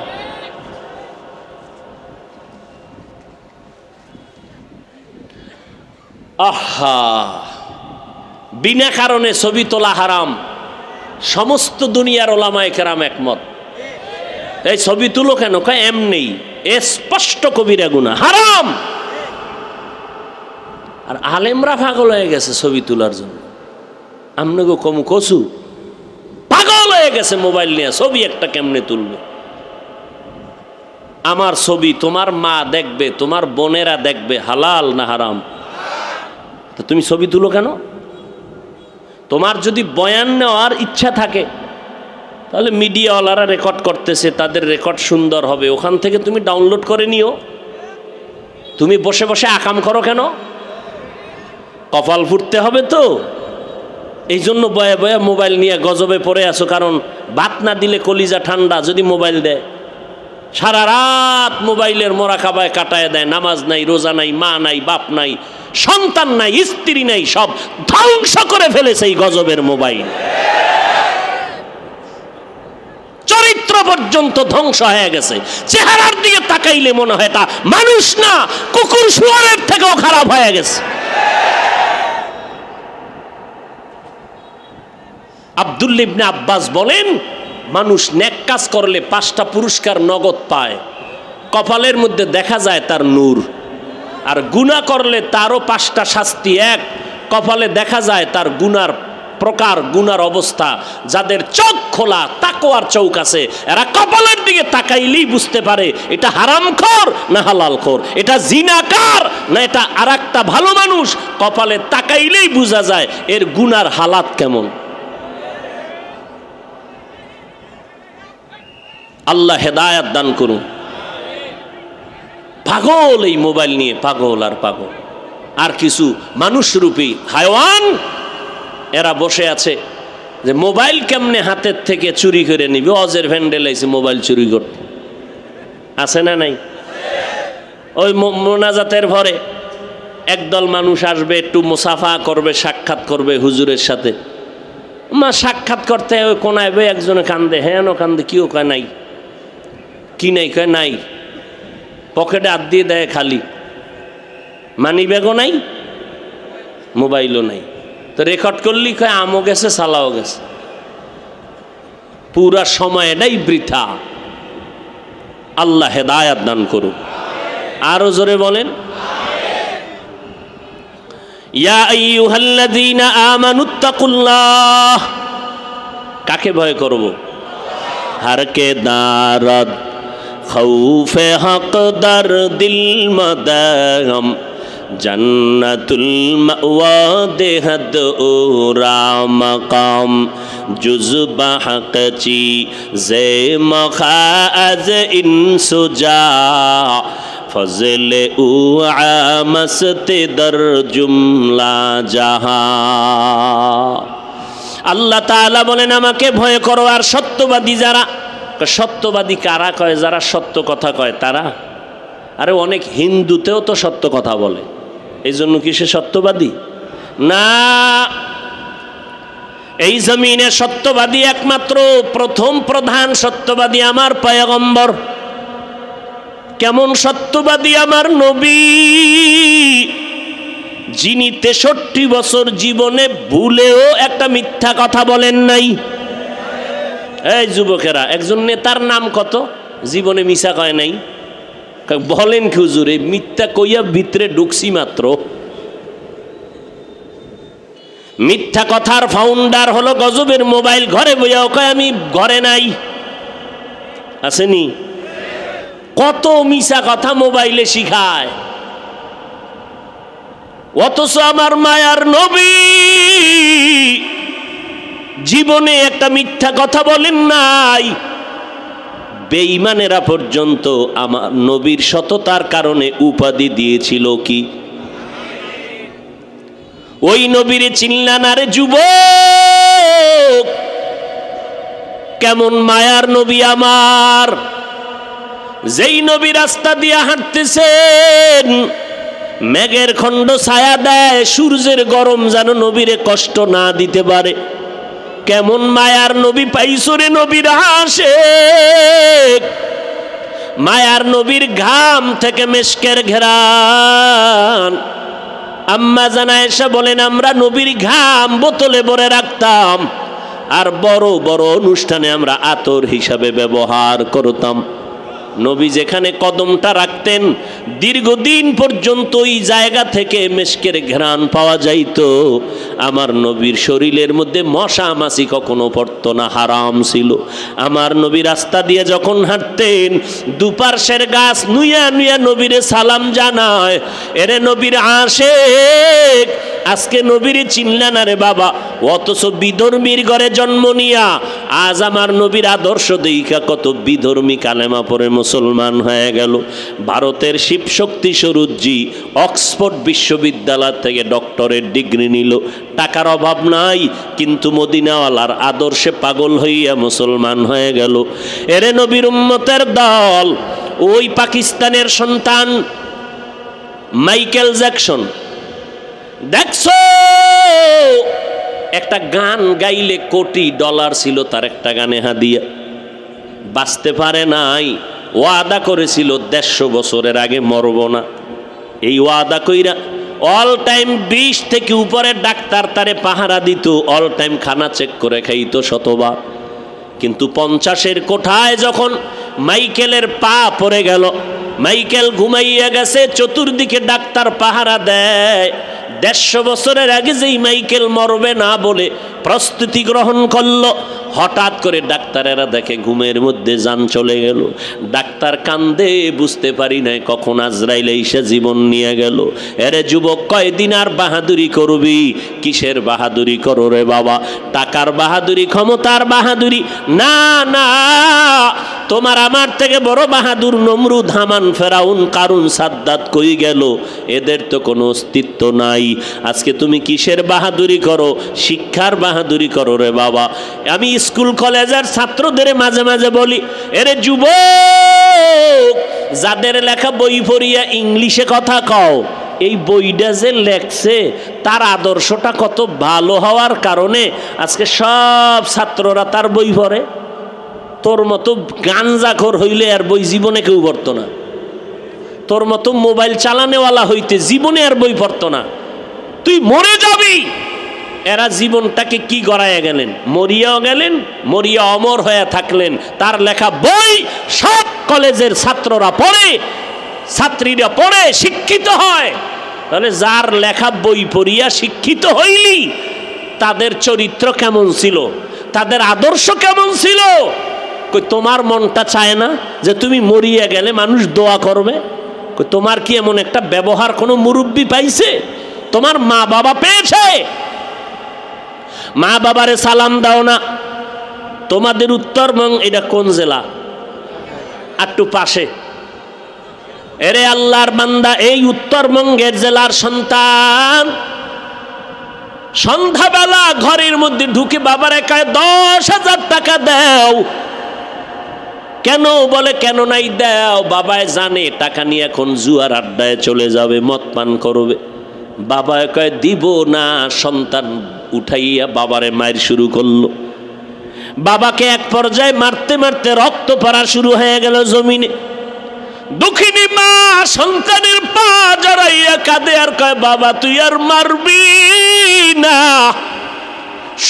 আহা, বিনা কারণে ছবি তোলা হারাম। সমস্ত দুনিয়ার ওলামায়ে কেরাম একমত। এই ছবি তুলো কেন? কয় এমনি, স্পষ্ট কবিরা গুনাহ, হারাম। আর আলেমরা পাগল হয়ে গেছে ছবি তোলার জন্য। আমনগো কম কচু পাগল হয়ে গেছে মোবাইল নিয়ে, ছবি একটা কেমনে তুলবে। আমার ছবি তোমার মা দেখবে, তোমার বোনেরা দেখবে, হালাল না হারাম? তা তুমি ছবি তুলো কেন? তোমার যদি বয়ান নেওয়ার ইচ্ছা থাকে, তাহলে মিডিয়াওয়ালারা রেকর্ড করতেছে, তাদের রেকর্ড সুন্দর হবে, ওখান থেকে তুমি ডাউনলোড করে নিও। তুমি বসে বসে আকাম করো কেন? কপাল ফুটতে হবে তো। এই জন্য বয়া বয়া মোবাইল নিয়ে গজবে পড়ে আসো। কারণ ভাত না দিলে কলিজা ঠান্ডা যদি মোবাইল দেয়। সারা রাত মোবাইলের মোরাকাবায় কাটায় দেয়, নামাজ নাই, রোজা নাই, মা নাই, বাপ নাই, সন্তান নাই, স্ত্রী নাই, সব ধ্বংস করে ফেলেছে এই গজবের মোবাইল। চরিত্র চরিত্র পর্যন্ত ধ্বংস হয়ে গেছে। চেহারার দিকে তাকাইলে মনে হয় এটা মানুষ না, কুকুর শুয়োরের থেকেও খারাপ হয়ে গেছে। আব্দুল্লাহ ইবনে আব্বাস বলেন, মানুষ নেক কাজ করলে 5টা পুরস্কার নগদ পায়, কপালের মধ্যে দেখা যায় তার নূর, আর গুনাহ করলে তারও 5টা শাস্তি। এক, কপালে দেখা যায় তার গুনার প্রকার, গুনার অবস্থা। যাদের চোখ খোলা, তাকওয়ার চোখ আছে, এরা কপালের দিকে তাকাইলেই বুঝতে পারে এটা হারামখোর না হালালখোর, এটা জিনাকার না এটা আরেকটা ভালো মানুষ। কপালে তাকাইলেই বোঝা যায় এর গুনার হালাত কেমন। আল্লাহ হেদায়াত দান করুন। পাগল এই মোবাইল নিয়ে, পাগল আর পাগল। আর কিছু মানুষরূপী হায়ওয়ান এরা বসে আছে যে মোবাইল কেমনে হাতের থেকে চুরি করে নিবে। অজের ভ্যান্ডেল আইছে মোবাইল চুরি করতে, আছে না নাই? ওই মোনাজাতের ভরে একদল মানুষ আসবে, একটু মুসাফা করবে, সাক্ষাৎ করবে হুজুরের সাথে। মা সাক্ষাৎ করতে ওই কোনায় বে একজনে কান্দে, হ্যাঁ কান্দে, কিও কয় নাই, কি নাই, কয় নাই, পকেটে হাত দিয়ে দেয় খালি, মানি ব্যাগও নাই, মোবাইলও নাই। তো রেকর্ড করলি কয় আমও গেছে, সালাও গেছে, পুরা সময় এটাই বৃথা। আল্লাহ হেদায়াত দান করুন। আরো জোরে বলেন, ইয়া আইয়ুহাল্লাযীনা আমানুত্তাকুল্লাহ। কাকে ভয় করব? হারকে দারদ খৌফে হক দর দিল মদগম জন্নতুল মাওয়া দেহদ ওরা মকাম জুজবা হক চি জে মখাজ ইনসুজা ফজলে উ আমস্তে দর জুমলা জাহা। আল্লাহ তাআলা বলেন আমাকে ভয় করো। আর সত্যবাদী যারা, সত্যবাদী কারা কয়? যারা সত্য কথা কয় তারা। আরে অনেক হিন্দুতেও তো সত্য কথা বলে, এই জন্য কি সে সত্যবাদী না? এই জমিনে সত্যবাদী একমাত্র প্রথম প্রধান সত্যবাদী আমার পয়গম্বর। কেমন সত্যবাদী? আমার নবী, যিনি 63 বছর জীবনে ভুলেও একটা মিথ্যা কথা বলেন নাই। এই যুবকেরা, একজন নেতার নাম কত জীবনে মিছা কয় নাই? বলেন কি হুজুর, এই মিথ্যা কইয়া ভিতরে ঢুকছি মাত্র। মিথ্যা কথার ফাউন্ডার হলো গজবের মোবাইল। ঘরে বইয়াও কয় আমি ঘরে নাই, আসেনি? কত মিছা কথা মোবাইলে শিখায়, অথচ আমার মায়ার নবী জীবনে একটা মিথ্যা কথা বলেন নাই। বেঈমানেরা পর্যন্ত আমার নবীর সততার কারণে উপাধি দিয়েছিল কি? ওই নবীরে চিনলা না রে যুবক? কেমন মায়ার নবী আমার, যেই নবী রাস্তা দিয়ে হাঁটতেছেন মেঘের খণ্ড ছায়া দেয়, সূর্যের গরম যেন নবীরে কষ্ট না দিতে পারে। কেমন মায়ার নবী পাইছো রে নবীর আশিক। মায়ার নবীর ঘাম থেকে মেশকের ঘেরান। আম্মা জান আয়েশা বলেন আমরা নবীর ঘাম বোতলে ভরে রাখতাম, আর বড় বড় অনুষ্ঠানে আমরা আতর হিসাবে ব্যবহার করতাম। নবী যেখানে কদমটা রাখতেন দীর্ঘদিন পর্যন্ত ওই জায়গা থেকে মেশকের ঘ্রাণ পাওয়া যাইত। আমার নবীর শরীরের মধ্যে মশা মাছি কখনো পড়তো না, হারাম ছিল। আমার নবী রাস্তা দিয়ে যখন হাঁটতেন দুপার্শ্বের গাছ নুইয়া নুইয়া নবীরে সালাম জানায়, এরে নবীর আশিক আজকে নবীরে চিনলা না রে বাবা, অথচ বিধর্মীর ঘরে জন্ম নিয়া আজ আমার নবীর আদর্শ দেইখা কত বিধর্মী কালেমা পড়ে মুসলমান হয়ে গেল। ভারতের শিবশক্তি স্বরূপজি অক্সফোর্ড বিশ্ববিদ্যালয় থেকে ডক্টরেট ডিগ্রি নিল, টাকার অভাব নাই, কিন্তু মদিনাওয়ালার আদর্শে পাগল হইয়া মুসলমান হয়ে গেল। এরে নবীর উম্মতের দল, ওই পাকিস্তানের সন্তান মাইকেল জ্যাকসন, দেখছো একটা গান গাইলে $1 কোটি ছিল তার একটা গানে হাদিয়া। বাঁচতে পারে নাই, ওয়াদা করেছিল 150 বছরের আগে মরব না। এই ওয়াদা কইরা অল টাইম 20 থেকে উপরে ডাক্তার তারে পাহারা দিত, অল টাইম খানা চেক করে খাইতো শতবার। কিন্তু 50-এর কোঠায় যখন মাইকেলের পা পড়ে গেল, মাইকেল ঘুমাইয়া গেছে, চতুর্দিকে ডাক্তার পাহারা দেয়। 150 বছরের আগে যেই মাইকেল মরবে না বলে প্রস্তুতি গ্রহণ করলো, হঠাৎ করে ডাক্তারেরা দেখে ঘুমের মধ্যে জান চলে গেল। ডাক্তার কান্দে, বুঝতে পারি নাই কখন আজরাইল এসে জীবন নিয়ে গেল। এরে যুবক, কয়দিন আর বাহাদুরি করবি? কিসের বাহাদুরি করো রে বাবা? টাকার বাহাদুরি, ক্ষমতার বাহাদুরি? না না, তোমার আমার থেকে বড় বাহাদুর নমরুদ, হামান, ফেরাউন, কারুন, সাদ্দাত কই গেল? এদের তো কোনো অস্তিত্ব নাই। আজকে তুমি কিসের বাহাদুরি করো? শিক্ষার বাহাদুরি করো রে বাবা। আমি স্কুল কলেজের ছাত্রদের মাঝে মাঝে বলি, এরে যুবক, যাদের লেখা বই পড়িয়া ইংলিশে কথা কও, এই বইটা যে লেখছে তার আদর্শটা কত ভালো হওয়ার কারণে আজকে সব ছাত্ররা তার বই পড়ে। তোর মতো গাঞ্জাখোর হইলে আর বই জীবনে কেউ পড়তো না। তোর মতো মোবাইল চালানেওয়ালা হইতে জীবনে আর বই পড়তো না। তুই মরে যাবি। এরা জীবনটাকে কি গড়াইয়া গেলেন? মরিয়াও গেলেন, মরিয়া অমর হয়ে থাকলেন। তার লেখা বই সব কলেজের ছাত্ররা পড়ে, ছাত্রীরা পড়ে, শিক্ষিত হয়। তাহলে যার লেখা বই পড়িয়া শিক্ষিত হইলি, তাদের চরিত্র কেমন ছিল, তাদের আদর্শ কেমন ছিল? তোমার মনটা চায় না যে তুমি মরিয়া গেলে মানুষ দোয়া করবে? তোমার কি এমন একটা ব্যবহার কোনো মুরব্বী পাইছে? তোমার মা বাবা পেয়েছে? মা বাবারে সালাম দাও না। তোমাদের উত্তরবঙ্গ, এটা কোন জেলা? একটু পাশে। এরে আল্লাহর বান্দা, এই উত্তরবঙ্গের জেলার সন্তান সন্ধ্যাবেলা ঘরের মধ্যে ঢুকে বাবারে কয় 10,000 টাকা দাও। কেন? বলে কেন নাই দাও? বাবায় জানে টাকা নিয়ে এখন জুয়ার আড্ডায় চলে যাবে, মদ পান করবে। বাবায় কয় দিব না। সন্তান উঠাইয়া বাবারে মায়ের শুরু করলো। বাবাকে এক পর্যায়ে মারতে মারতে রক্ত পড়া শুরু হয়ে গেল জমিনে। দুঃখিনী মা সন্তানের পা জড়াইয়া কাঁদে আর কয়, বাবা তুই আর মারবি না,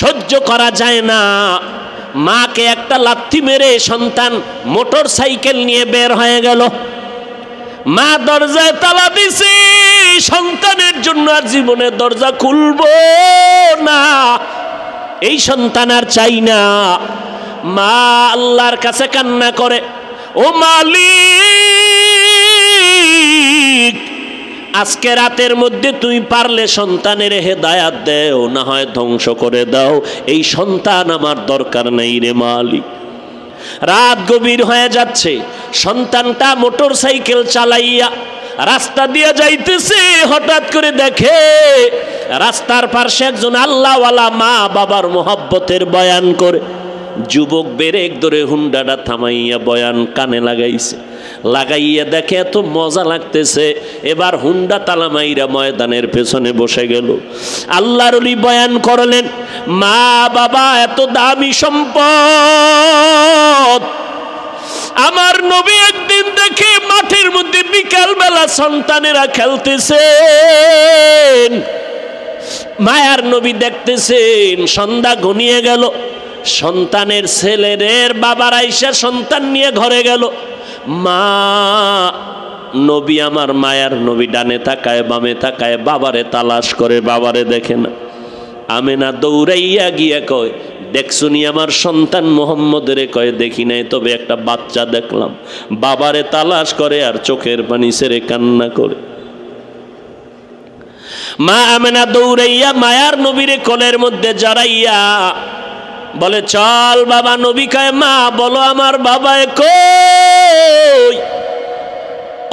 সহ্য করা যায় না। মাকে একটা লাথি মেরে সন্তান মোটর সাইকেল নিয়ে বের হয়ে গেল। মা দরজায় তালা দিছে, সন্তানের জন্য আর জীবনে দরজা খুলবো না, এই সন্তান আর চাই না। মা আল্লাহর কাছে কান্না করে, ও মালিক, আজকে রাতের মধ্যে তুমি পারলে সন্তানের হেদায়াত দেও, না হয় ধ্বংস করে দাও। এই সন্তান আমার দরকার নেই রে মালিক। রাত গভীর হয়ে যাচ্ছে। সন্তানটা মোটর সাইকেল চালাইয়া রাস্তা দিয়ে যাইতেছে। হঠাৎ করে দেখে রাস্তার পাশে একজন আল্লাহওয়ালা মা বাবার মোহব্বতের বয়ান করে। যুবক ব্রেক ধরে হুন্ডাটা থামাইয়া বয়ান কানে লাগাইছে। লাগাইয়া দেখে এত মজা লাগতেছে, এবার হুন্ডা তালা মাইরা ময়দানের পেছনে বসে গেল। আল্লাহর ওলি বয়ান করলেন, মা বাবা এত দামি সম্পদ। আমার নবী একদিন দেখে মাঠের মধ্যে বিকাল বেলা সন্তানেরা খেলতেছেন। মায়ার নবী দেখতেছেন সন্ধ্যা ঘনিয়ে গেল। সন্তানের ছেলের বাবার আইসা সন্তান নিয়ে ঘরে গেল। মা নবী, আমার মায়ার নবী ডানে তাকায় বামে তাকায়, বাবারে তালাশ করে, বাবারে দেখে না। আমেনা দৌড়াইয়া গিয়া কয়, দেখছুনি আমার সন্তান মোহাম্মদের? কয় দেখি নাই, তবে একটা বাচ্চা দেখলাম। বাবারে তালাশ করে আর চোখের পানি ছেড়ে কান্না করে। মা আমেনা দৌড়াইয়া মায়ার নবীরে কোলের মধ্যে জড়াইয়া বলে, চল বাবা। নবী কয়, মা বলো আমার বাবায় কই?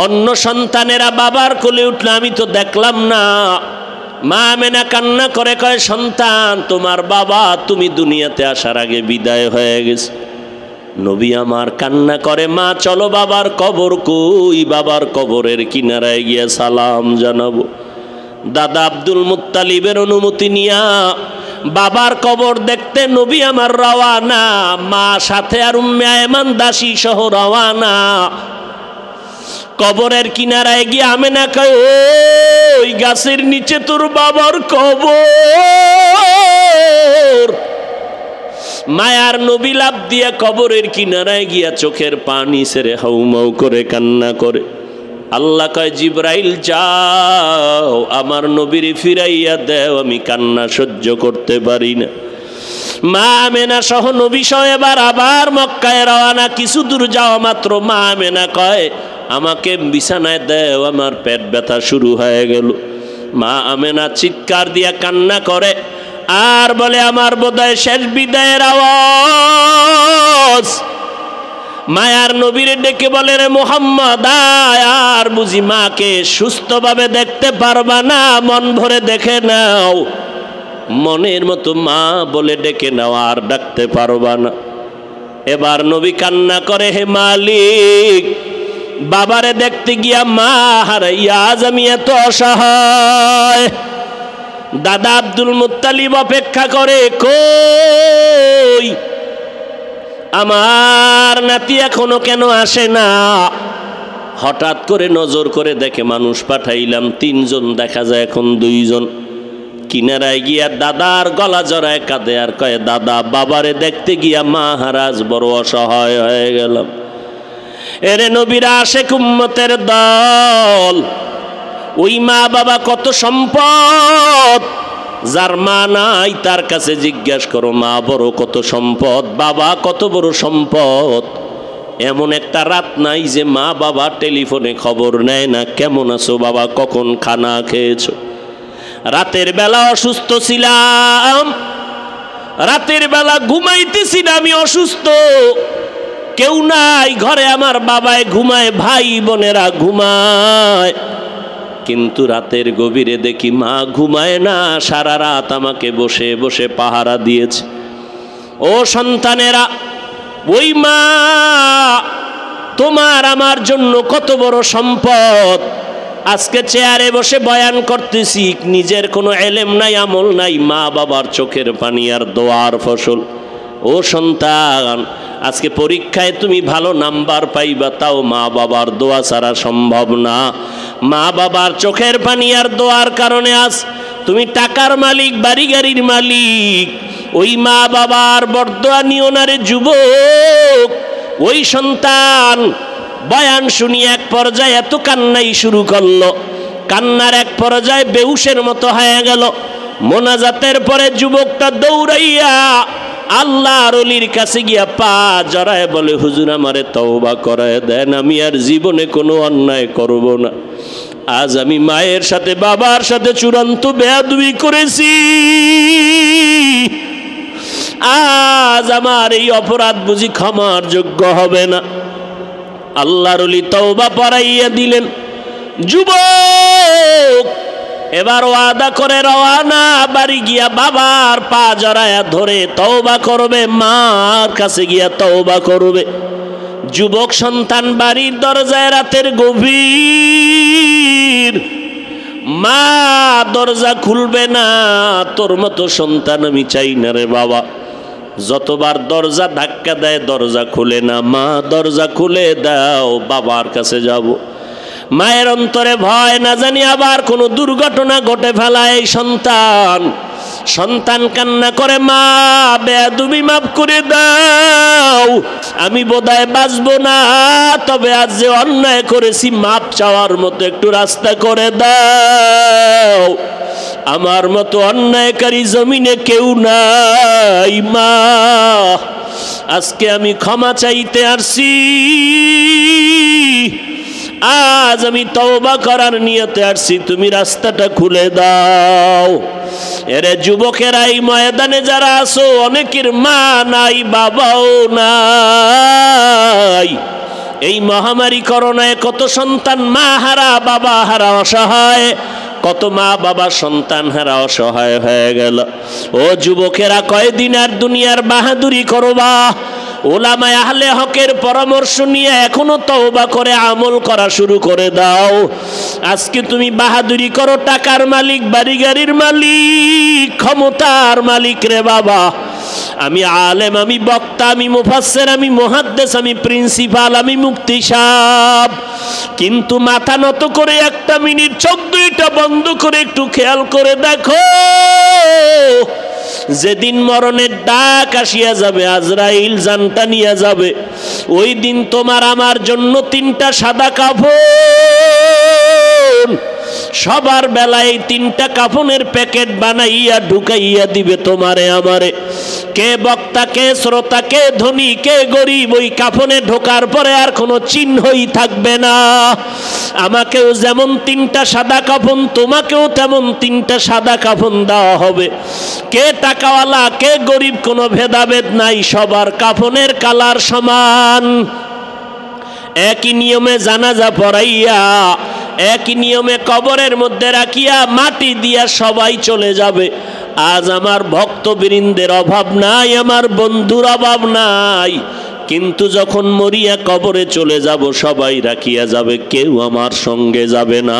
অন্য সন্তানেরা বাবার কোলে উঠলে আমি তো দেখলাম না। মা আমেনা কান্না করে কয়, সন্তান তোমার বাবা তুমি দুনিয়াতে আসার আগে বিদায় হয়ে গেছে। নবী আমার কান্না করে, মা চলো বাবার কবর কই? বাবার কবরের কিনারায় গিয়ে সালাম জানাবো। দাদা আব্দুল মুত্তালিবের অনুমতি নিয়া বাবার কবর দেখতে নবী আমার রওয়ানা, মা সাথে আর উম্মে আয়মান দাসী সহ রওয়ানা। কবরের কিনারায় গিয়ে আমেনা কয়, ওই গাছের নিচে তোর বাবার কবর। মায়ার নবী লাফ দিয়া কবরের কিনারায় গিয়া চোখের পানি ছেড়ে হাউমাউ করে কান্না করে। আল্লাহ কয়, জিবরাইল যাও আমার নবীর ফিরাইয়া দেও, আমি কান্না সহ্য করতে পারি না। মা আমেনা সহ নবী সহ আবার মক্কায় রওয়ানা। কিছু দূর যাওয়া মাত্র মা আমেনা কয়, আমাকে বিছানায় দেও, আমার পেট ব্যথা শুরু হয়ে গেল। মা আমেনা চিৎকার দিয়া কান্না করে আর বলে, আমার বোধহয় শেষ বিদায়ের আওয়াজ। মায়ার নবীরে ডেকে বলে, রে মুহাম্মদ আর বুঝি মাকে সুস্থভাবে দেখতে পারবা না, মন ভরে দেখে নাও। মনের মতো মা বলে ডেকে নাও, আর ডাকতে পারবা না। এবার নবী কান্না করে, হে মালিক, বাবারে দেখতে গিয়া মা হারাইয়া আজ আমি এত অসহায়। দাদা আব্দুল মুত্তালিব অপেক্ষা করে, কই আমার নাতি এখনো কেন আসে না? হঠাৎ করে নজর করে দেখে মানুষ পাঠাইলাম 3 জন, দেখা যায় এখন 2 জন। কিনারায় গিয়া দাদার গলা জড়ায় কাঁদে আর কয়, দাদা বাবারে দেখতে গিয়া মা হারাজ বড় অসহায় হয়ে গেলাম। এরে নবীরা আশেক উম্মতের দল, ওই মা বাবা কত সম্পদ। যার মা নাই তার কাছে জিজ্ঞাসা করো, মা বড় কত সম্পদ, বাবা কত বড় সম্পদ। এমন একটা রাত নাই যে মা বাবা টেলিফোনে খবর নেয় না, কেমন আছো বাবা, কখন খানা খেয়েছো। রাতের বেলা অসুস্থ ছিলাম, রাতের বেলা ঘুমাইতেছি না, আমি অসুস্থ, কেউ নাই ঘরে, আমার বাবায় ঘুমায়, ভাই বোনেরা ঘুমায়, কিন্তু রাতের গভীরে দেখি মা ঘুমায় না, সারা রাত আমাকে বসে বসে পাহারা দিয়েছে। ও সন্তানেরা, ওই মা তোমার আমার জন্য কত বড় সম্পদ। আজকে চেয়ারে বসে বয়ান করতেছি, নিজের কোনো এলেম নাই, আমল নাই, মা বাবার চোখের পানি আর দোয়ার ফসল। ও সন্তান, আজকে পরীক্ষায় তুমি ভালো নাম্বার পাইবা, তাও মা বাবার দোয়া ছাড়া সম্ভব না। মা বাবার চোখের পানি আর দোয়ার কারণে আজ তুমি টাকার মালিক, বাড়ি গাড়ির মালিক। ওই মা বাবার বরদোয়া নিও না রে যুবক। ওই সন্তান বয়ান শুনি এক পর্যায়ে এত কান্নাই শুরু করলো, কান্নার এক পর্যায়ে বেহুশের মতো হয়ে গেল। মোনাজাতের পরে যুবকটা দৌড়াইয়া আল্লাহর ওলির কাছে গিয়া পা জড়ায় বলে, হুজুর আমারে তওবা করায় দেন, আমি আর জীবনে কোনো অন্যায় করব না। আজ আমি মায়ের সাথে বাবার সাথে চূড়ান্ত বেয়াদবি করেছি, আজ আমার এই অপরাধ বুঝি ক্ষমার যোগ্য হবে না। আল্লাহর ওলি তওবা পড়াইয়া দিলেন। যুবক এবার ওয়াদা করে রওয়ানা, বাড়ি গিয়া বাবার পা জড়ায়া ধরে তওবা করবে, মার কাছে গিয়া তওবা করবে। যুবক সন্তান বাড়ির দরজায় রাতের গভীর, মা দরজা খুলবে না। তোর মতো সন্তান আমি চাই না রে বাবা। যতবার দরজা ধাক্কা দেয় দরজা খুলে না, মা দরজা খুলে দাও, বাবার কাছে যাব। মায়ের অন্তরে ভয়, না জানি আবার কোনো দুর্ঘটনা ঘটে ফেলায় এই সন্তান। সন্তান কান্না করে, মা বেয়াদবি মাফ করে দাও, আমি বোধহয় বাঁচবো না, তবে আজ যে অন্যায় করেছি মাপ চাওয়ার মতো একটু রাস্তা করে দাও। আমার মতো অন্যায়কারী জমিনে কেউ নাই মা, আজকে আমি ক্ষমা চাইতে আসছি, আজ আমি তওবা করার নিয়তে আসছি, তুমি রাস্তাটা খুলে দাও। এরে যুবকেরা, এই ময়দানে যারা আছো অনেকের মা নাই, বাবাও নাই। এই মহামারী করোনায় কত সন্তান মা হারা, বাবা হারা, অসহায়। কত মা বাবা সন্তান হারা অসহায় হয়ে গেল। ও যুবকেরা, কয়দিন আর দুনিয়ার বাহাদুরি করবা? ওলামায়ে আহলে হকের পরামর্শ নিয়ে এখনো তওবা করে আমল করা শুরু করে দাও। আজকে তুমি বাহাদুরি করো, টাকার মালিক, বাড়ি গাড়ির মালিক, ক্ষমতার মালিক রে বাবা। আমি আলেম, আমি বক্তা, আমি মুফাসসির, আমি মুহাদ্দিস, আমি প্রিন্সিপাল, আমি মুফতি সাহেব, কিন্তু মাথা নত করে একটা মিনিট চোখ দুইটা বন্ধ করে একটু খেয়াল করে দেখো, যেদিন মরণের ডাক আসিয়া যাবে, আজরাইল জানটা নিয়ে যাবে, ওই দিন তোমার আমার জন্য 3টা সাদা কাফন সবার বেলায় 3টা কাফনের প্যাকেট বানাইয়া ঢুকাইয়া দিবে তোমারে আমারে। কে বক্তা, কে শ্রোতা, কে ধনী, কে গরিব, ওই কাফনে ঢোকার পরে আর কোনো চিহ্নই থাকবে না। আমাকেও যেমন 3টা সাদা কাফন, তোমাকেও তেমন 3টা সাদা কাফন দেওয়া হবে। কে টাকাওয়ালা, কে গরিব, কোনো ভেদাভেদ নাই, সবার কাফনের কালার সমান। একই নিয়মে জানাজা পড়াইয়া, একই নিয়মে কবরের মধ্যে রাখিয়া মাটি দিয়া সবাই চলে যাবে। আজ আমার ভক্তবৃন্দের অভাব নাই, আমার বন্ধুর অভাব নাই, কিন্তু যখন মরিয়া কবরে চলে যাব সবাই রাখিয়া যাবে, কেউ আমার সঙ্গে যাবে না।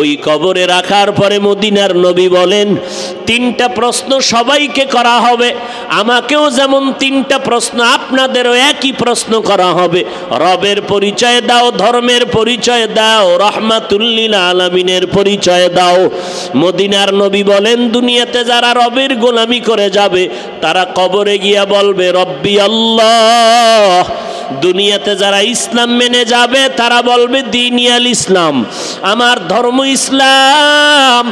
ওই কবরে রাখার পরে মদিনার নবী বলেন 3টা প্রশ্ন সবাইকে করা হবে। আমাকেও যেমন 3টা প্রশ্ন, আপনাদেরও একই প্রশ্ন করা হবে। রবের পরিচয় দাও, ধর্মের পরিচয় দাও, রহমাতুল লিল আলামিনের পরিচয় দাও। মদিনার নবী বলেন দুনিয়াতে যারা রবের গোলামি করে যাবে তারা কবরে গিয়া বলবে রব্বি আল্লাহ। দুনিয়াতে যারা ইসলাম মেনে যাবে তারা বলবে দীনিয়াল ইসলাম, আমার ধর্ম ইসলাম।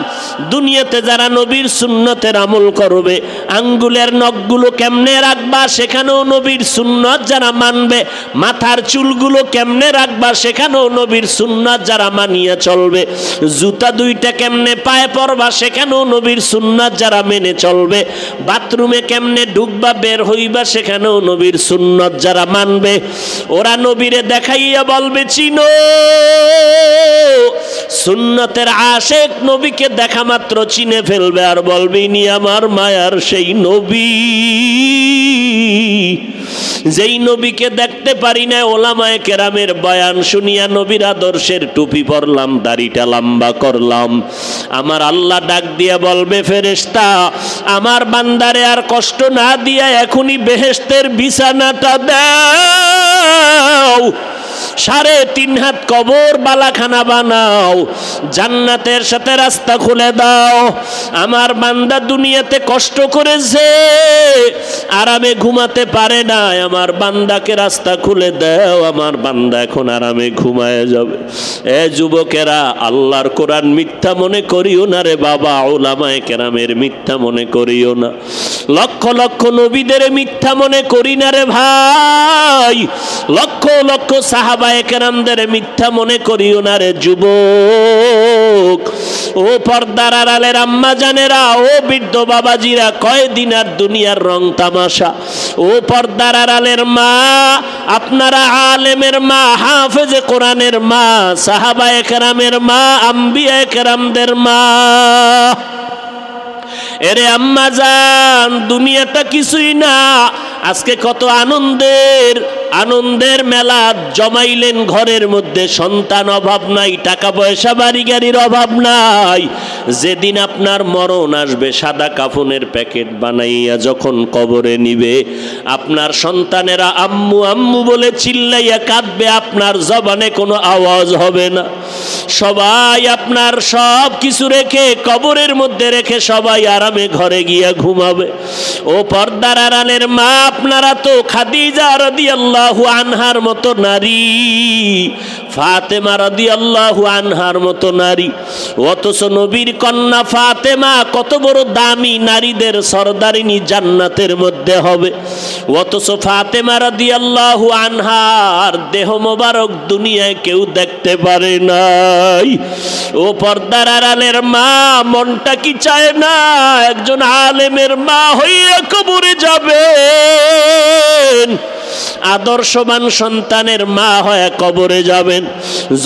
দুনিয়াতে যারা নবীর সুন্নতের আমল করবে, আঙ্গুলের নখগুলো কেমনে রাখবা সেখানেও নবীর সুন্নত যারা মানবে, মাথার চুলগুলো কেমনে রাখবা সেখানেও নবীর সুন্নত যারা মানিয়ে চলবে, জুতা 2টা কেমনে পায়ে পরবা সেখানেও নবীর সুন্নত যারা মেনে চলবে, বাথরুমে কেমনে ঢুকবা বের হইবা সেখানেও নবীর সুন্নত যারা মানবে, ওরা নবীরে দেখাইয়া বলবে চিনো। সুন্নতের আশেক নবীকে দেখা মাত্র চিনে ফেলবে আর বলবে ইনি আমার মায়ার সেই নবী। যেই নবীকে দেখতে পারি না, ওলামায়ে কেরামের বয়ান শুনিয়া নবীর আদর্শের টুপি পরলাম, দাড়িটা লম্বা করলাম, আমার আল্লাহ ডাক দিয়া বলবে ফেরেশতা আমার বান্দারে আর কষ্ট না দিয়া এখনই বেহেশতের বিছানাটা দাও, 3.5 হাত কবর বালাখানা বানাও, জান্নাতের সাথে রাস্তা খুলে দাও। আমার বান্দা দুনিয়াতে কষ্ট করেছে, আরামে ঘুমাতে পারে না, আমার বান্দাকে রাস্তা খুলে দাও, আমার বান্দা এখন আরামে ঘুমায় যাবে। এ যুবকেরা, আল্লাহর কোরআন মিথ্যা মনে করিও না রে বাবা, উলামায়ে কেরামের মিথ্যা মনে করিও না, লক্ষ লক্ষ নবীদের মিথ্যা মনে করি না রে ভাই, লক্ষ লক্ষ সাহাবায়ে কেরামদের মিথ্যা মনে করিও না রে যুবক। ও পর্দার আড়ালের আম্মা জানেরা, ও বৃদ্ধ বাবাজিরা, কয়দিন আর দুনিয়ার রং তামাশা। ও পর্দার আড়ালের মা, আপনারা আলেমের মা, হাফেজে কোরআনের মা, সাহাবায়ে কেরামের মা, আম্বিয়ায়ে কেরামদের মা, এরে আম্মা জান, দুনিয়াটা কিছুই না। আজকে কত আনন্দের মেলা জমাইলেন ঘরের মধ্যে, সন্তান অভাব নাই, টাকা পয়সা বাড়ি গাড়ির অভাব নাই। যেদিন আপনার মরণ আসবে, সাদা কাফনের প্যাকেট বানাইয়া যখন কবরে নিবে, আপনার সন্তানেরা আম্মু আম্মু বলে চিল্লাইয়া কাঁদবে, আপনার জবানে কোনো আওয়াজ হবে না। সবাই আপনার সব কিছু রেখে, কবরের মধ্যে রেখে সবাই আরামে ঘরে গিয়া ঘুমাবে। ও পর্দার আড়ালের মা, আপনারা তো খাদিজা রাদিয়াল্লাহু আনহার মতো নারী, ফাতেমা রাদিয়াল্লাহু আনহার মতো নারী, অথচ নবীর কন্যা ফাতেমা কত বড় দামি, নারীদের সরদারিনী জান্নাতের মধ্যে হবে, অথচ ফাতেমা রাদিয়াল্লাহু আনহার দেহ মোবারক দুনিয়ায় কেউ দেখতে পারে নাই। ও পর্দার আড়ালের মা, মনটা কি চায় না একজন আলেমের মা হইয়া কবরে যাবেন? আদর্শবান সন্তানের মা হয়ে কবরে যাবেন।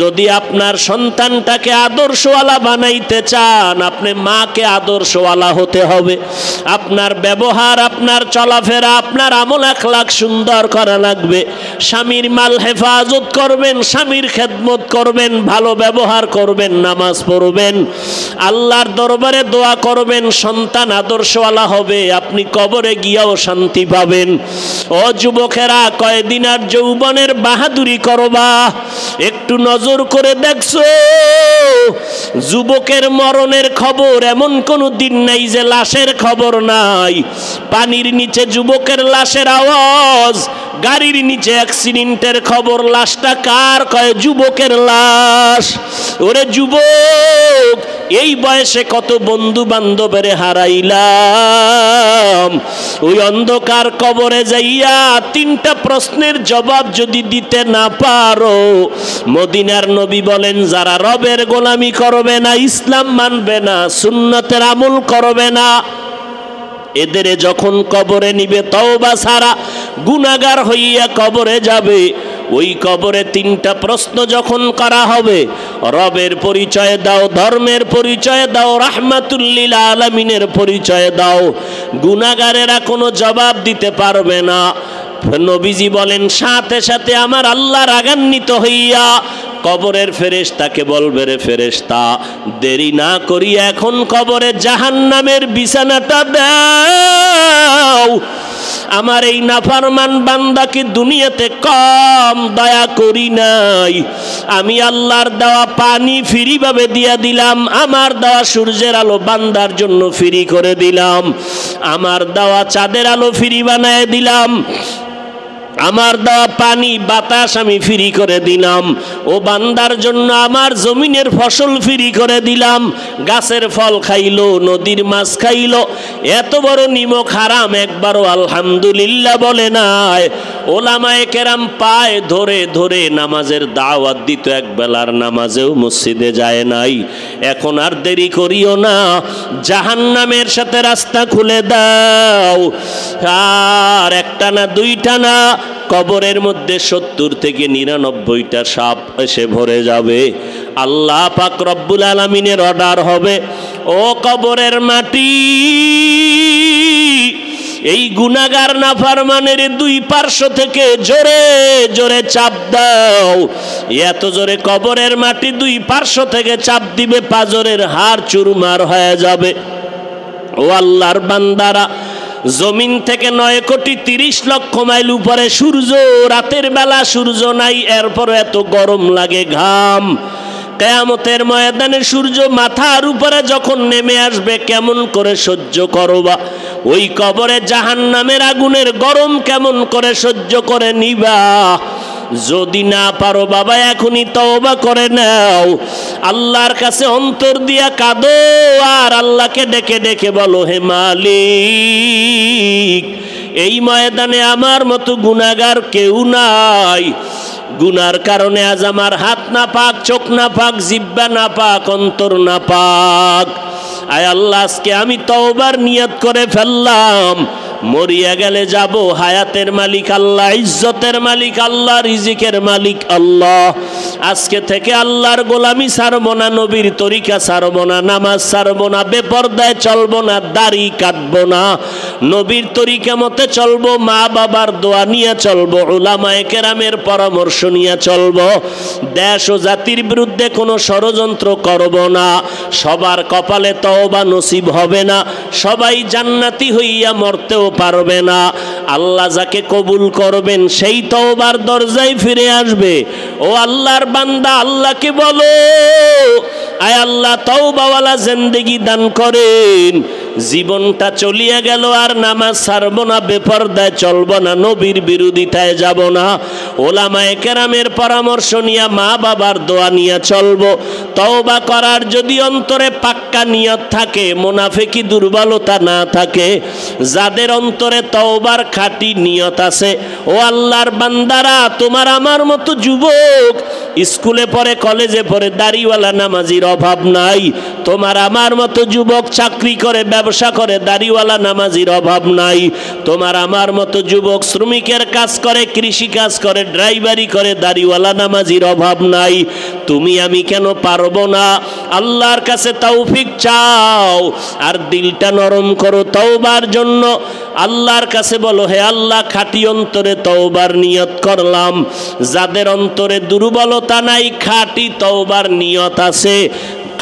যদি আপনার সন্তানটাকে আদর্শওয়ালা বানাইতে চান, আপনি মাকে আদর্শওয়ালা হতে হবে। আপনার ব্যবহার, আপনার চলাফেরা, আপনার আমল আখলাক সুন্দর করা লাগবে। স্বামীর মাল হেফাজত করবেন, স্বামীর খেদমত করবেন, ভালো ব্যবহার করবেন, নামাজ পড়বেন, আল্লাহর দরবারে দোয়া করবেন, সন্তান আদর্শওয়ালা হবে, আপনি কবরে গিয়েও শান্তি পাবেন। ও যুবকেরা, কয়দিন আর যৌবনের বাহাদুরি করবা? একটু নজর করে দেখছো যুবকের মরণের খবর এমন কোনো দিন নাই যে লাশের খবর নাই। পানির নিচে যুবকের লাশের আওয়াজ, গাড়ির নিচে অ্যাক্সিডেন্টের খবর, লাশটা কার? কয় যুবকের লাশ। ওরে যুবক, এই বয়সে কত বন্ধু বান্ধবের হারাইলাম। ওই অন্ধকার কবরে যাইয়া তিনটা প্রশ্নের জবাব যদি দিতে না পারো, মদিনার নবী বলেন, যারা রবের গোলামি করবে না, ইসলাম মানবে না, সুন্নতের আমল করবে না, এদের যখন কবরে নিবে তওবা ছাড়া গুনাহগার হইয়া কবরে যাবে। ওই কবরে তিনটা প্রশ্ন যখন করা হবে, রবের পরিচয় দাও, ধর্মের পরিচয় দাও, রাহমাতুল লিল আলামিনের পরিচয় দাও, গুনাহগারেরা কোনো জবাব দিতে পারবে না। নবীজি বলেন, সাথে সাথে আমার আল্লাহ রাগান্বিত হইয়া কবরের ফেরেশতাকে বলবে, রে ফেরেশতা, দেরি না করি এখন কবরে জাহান্নামের বিছানাটা দাও। আমার এই নাফরমান বান্দাকে দুনিয়াতে কম দয়া করি নাই, আমি আল্লাহর দেওয়া পানি ফ্রি ভাবে দিয়া দিলাম, আমার দেওয়া সূর্যের আলো বান্দার জন্য ফ্রি করে দিলাম, আমার দেওয়া চাঁদের আলো ফ্রি বানায় দিলাম, আমার দেওয়া পানি বাতাস আমি ফ্রি করে দিলাম, ও বান্দার জন্য আমার জমিনের ফসল ফ্রি করে দিলাম, গাছের ফল খাইলো, নদীর মাছ খাইলো, এত বড় নিমক হারাম একবারও আলহামদুলিল্লাহ বলে নাই। ওলামায়ে কেরাম পায়ে ধরে ধরে নামাজের দাওয়াত দিত, এক বেলার নামাজেও মসজিদে যায় নাই। এখন আর দেরি করিও না, জাহান্নামের সাথে রাস্তা খুলে দাও। আর একটা না, দুইটা না, কবরের মধ্যে 70 থেকে 99টা সাপ এসে ভরে যাবে। আল্লাহ পাক রব্বুল আলামিনের অর্ডার হবে, ও কবরের মাটি, এই গুনাহগার নাফরমানের দুই পার্শ্ব থেকে জোরে জোরে চাপ দাও। এত জোরে কবরের মাটি দুই পার্শ্ব থেকে চাপ দিবে, পাজরের হাড় চুরমার হয়ে যাবে। ও আল্লাহর বান্দারা, জমিন থেকে 9,30,00,000 মাইল উপরে সূর্য, রাতের বেলা সূর্য নাই, এরপর এত গরম লাগে, ঘাম। কিয়ামতের ময়দানে সূর্য মাথার উপরে যখন নেমে আসবে, কেমন করে সহ্য করবা? ওই কবরে জাহান্নামের আগুনের গরম কেমন করে সহ্য করে নিবা? যদি না পারো বাবা, এখনই তওবা করে নাও, আল্লাহর কাছে অন্তর দিয়া কাঁদো, আর আল্লাহকে ডেকে ডেকে বলো, হে মালিক, এই ময়দানে আমার মতো গুনাহগার কেউ নাই। গুনার কারণে আজ আমার হাত না পাক, চোখ না পাক, জিহ্বা না পাক, অন্তর না পাক। আয় আল্লাহ, আজকে আমি তওবার নিয়ত করে ফেললাম, মরিয়া গেলে যাব, হায়াতের মালিক আল্লাহ, ইজ্জতের মালিক আল্লাহ, রিজিকের মালিক আল্লাহ। আজকে থেকে আল্লাহর গোলামি ছাড়বো না, নবীর তরিকা ছাড়বো না, নামাজ ছাড়বো না, বেপরদায় চলবো না, দাড়ি কাটবো না, নবীর তরিকা মতে চলবো, মা বাবার দোয়া নিয়ে চলবো, উলামায়ে কেরামের পরামর্শ নিয়ে চলবো, দেশ ও জাতির বিরুদ্ধে কোনো ষড়যন্ত্র করব না। সবার কপালে তওবা নসিব হবে না, সবাই জান্নাতি হইয়া মরতেও পারবে না। আল্লাহ যাকে কবুল করবেন সেই তওবার দরজায় ফিরে আসবে। ও আল্লাহর বান্দা, আল্লাহকে বলো, আয় আল্লাহ তওবাওয়ালা জিন্দেগি দান করেন। জীবনটা চলিয়ে গেল, আর নামাজ ছাড়বো না, বেপরদায় চলবো না, নবীর বিরোধিতায় যাব না, ওলামায়ে কেরামের পরামর্শ নিয়ে, মা বাবার দোয়া নিয়ে চলবো। তওবা করার যদি অন্তরে পাক্কা নিয়ত থাকে, মুনাফিকি দুর্বলতা না থাকে, যাদের অন্তরে তওবার খাঁটি নিয়ত আছে, ও আল্লাহর বান্দারা, তোমার আমার মতো যুবক স্কুলে পড়ে, কলেজে পড়ে, দাড়িওয়ালা নামাজির অভাব নাই। তোমার আমার মতো যুবক চাকরি করে, ব্যবসা করে, দাড়িওয়ালা নামাজির অভাব নাই। তোমার আমার মতো যুবক শ্রমিকের কাজ করে, কৃষি কাজ করে, ড্রাইভারি করে, দাড়িওয়ালা নামাজির অভাব নাই। তুমি আমি কেন পারবো না? আল্লাহর কাছে তৌফিক চাও আর দিলটা নরম করো তওবার জন্য। আল্লাহর কাছে বলো, হে আল্লাহ, খাঁটি অন্তরে তওবার নিয়ত করলাম। যাদের অন্তরে দুর্বলতা নাই, খাঁটি তওবার নিয়ত আছে,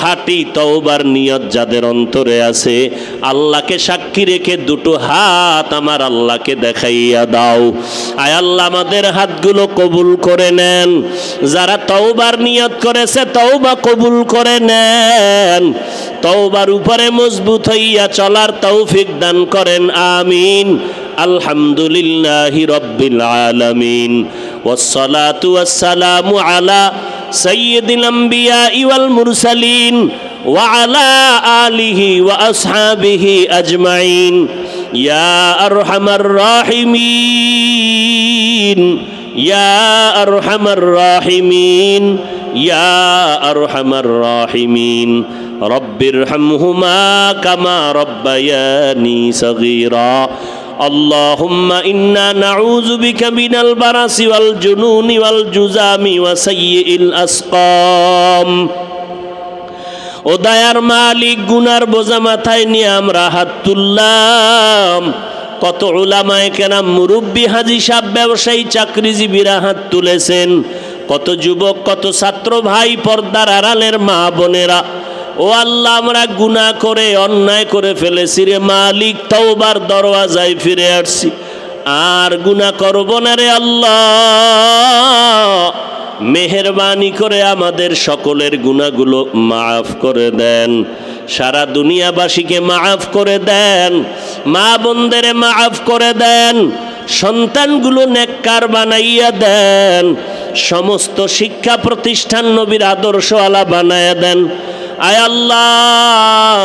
খাঁটি তওবার নিয়ত যাদের অন্তরে আছে, আল্লাহকে সাক্ষী রেখে দুটো হাত আমার আল্লাহকে দেখাইয়া দাও। আয় আল্লাহ, আমাদের হাতগুলো কবুল করে নেন। যারা তওবার নিয়ত করেছে তওবা কবুল করে নেন। তওবার উপরে মজবুত হইয়া চলার তৌফিক দান করেন, আমিন। আলহামদুলিল্লাহি রাব্বিল আলামিন, ওয়াসসালাতু ওয়াসসালামু আলা সাইয়্যিদিল আম্বিয়াই ওয়াল মুরসালিন ওয়া আলা আলিহি ওয়া আসহাবিহি আজমাইন। ইয়া আরহামার রাহিমিন, ইয়া আরহামার রাহিমিন, ইয়া আরহামার রাহিমিন। রব্বিরহামহুমা কামা রব্বায়ানি সগীরা। اللهم إنا نعوذ بك من البرص والجنون والجذام وسيء الأسقام। ও দয়ার মালিক, গুনার বোঝা মাথায় নিয়ে আমরা হাত তুললাম। কত উলামায়ে কেরাম, মুরব্বী, হাজী সাহেব, ব্যবসায়ী, চাকরিজীবীরা হাত তুলেছেন। কত যুবক, কত ছাত্র ভাই, পর্দার আড়ালের মা বোনেরা। ও আল্লাহ, আমরা গুনাহ করে অন্যায় করে ফেলেছি রে মালিক, তওবার দরওয়াজায় ফিরে আসছি, আর গুনাহ করব না রে আল্লাহ। মেহেরবানি করে আমাদের সকলের গুনাহগুলো মাফ করে দেন। সারা দুনিয়াবাসীকে মাফ করে দেন, মা বোনদের মাফ করে দেন, সন্তানগুলো নেককার বানাইয়া দেন, সমস্ত শিক্ষা প্রতিষ্ঠান নবীর আদর্শওয়ালা বানাইয়া দেন। আয় আল্লাহ,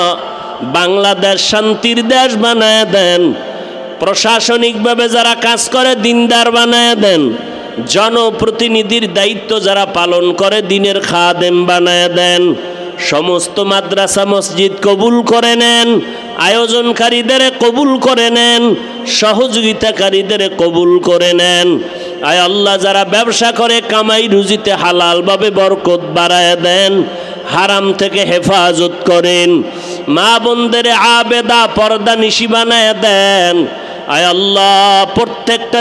বাংলাদেশ শান্তির দেশ বানায় দেন। প্রশাসনিকভাবে যারা কাজ করে দিনদার বানায় দেন। জনপ্রতিনিধির দায়িত্ব যারা পালন করে দিনের খাদেম বানায় দেন। সমস্ত মাদ্রাসা মসজিদ কবুল করে নেন, আয়োজনকারীদের কবুল করে নেন, সহযোগিতাকারীদের কবুল করে নেন। আয় আল্লাহ, যারা ব্যবসা করে কামাই রুজিতে হালালভাবে বরকত বাড়ায় দেন, হারাম থেকে হেফাজত করেন। মা বোনদের আবেদা পর্দা নিশি বানায় দেন। আয় আল্লাহ, প্রত্যেকটা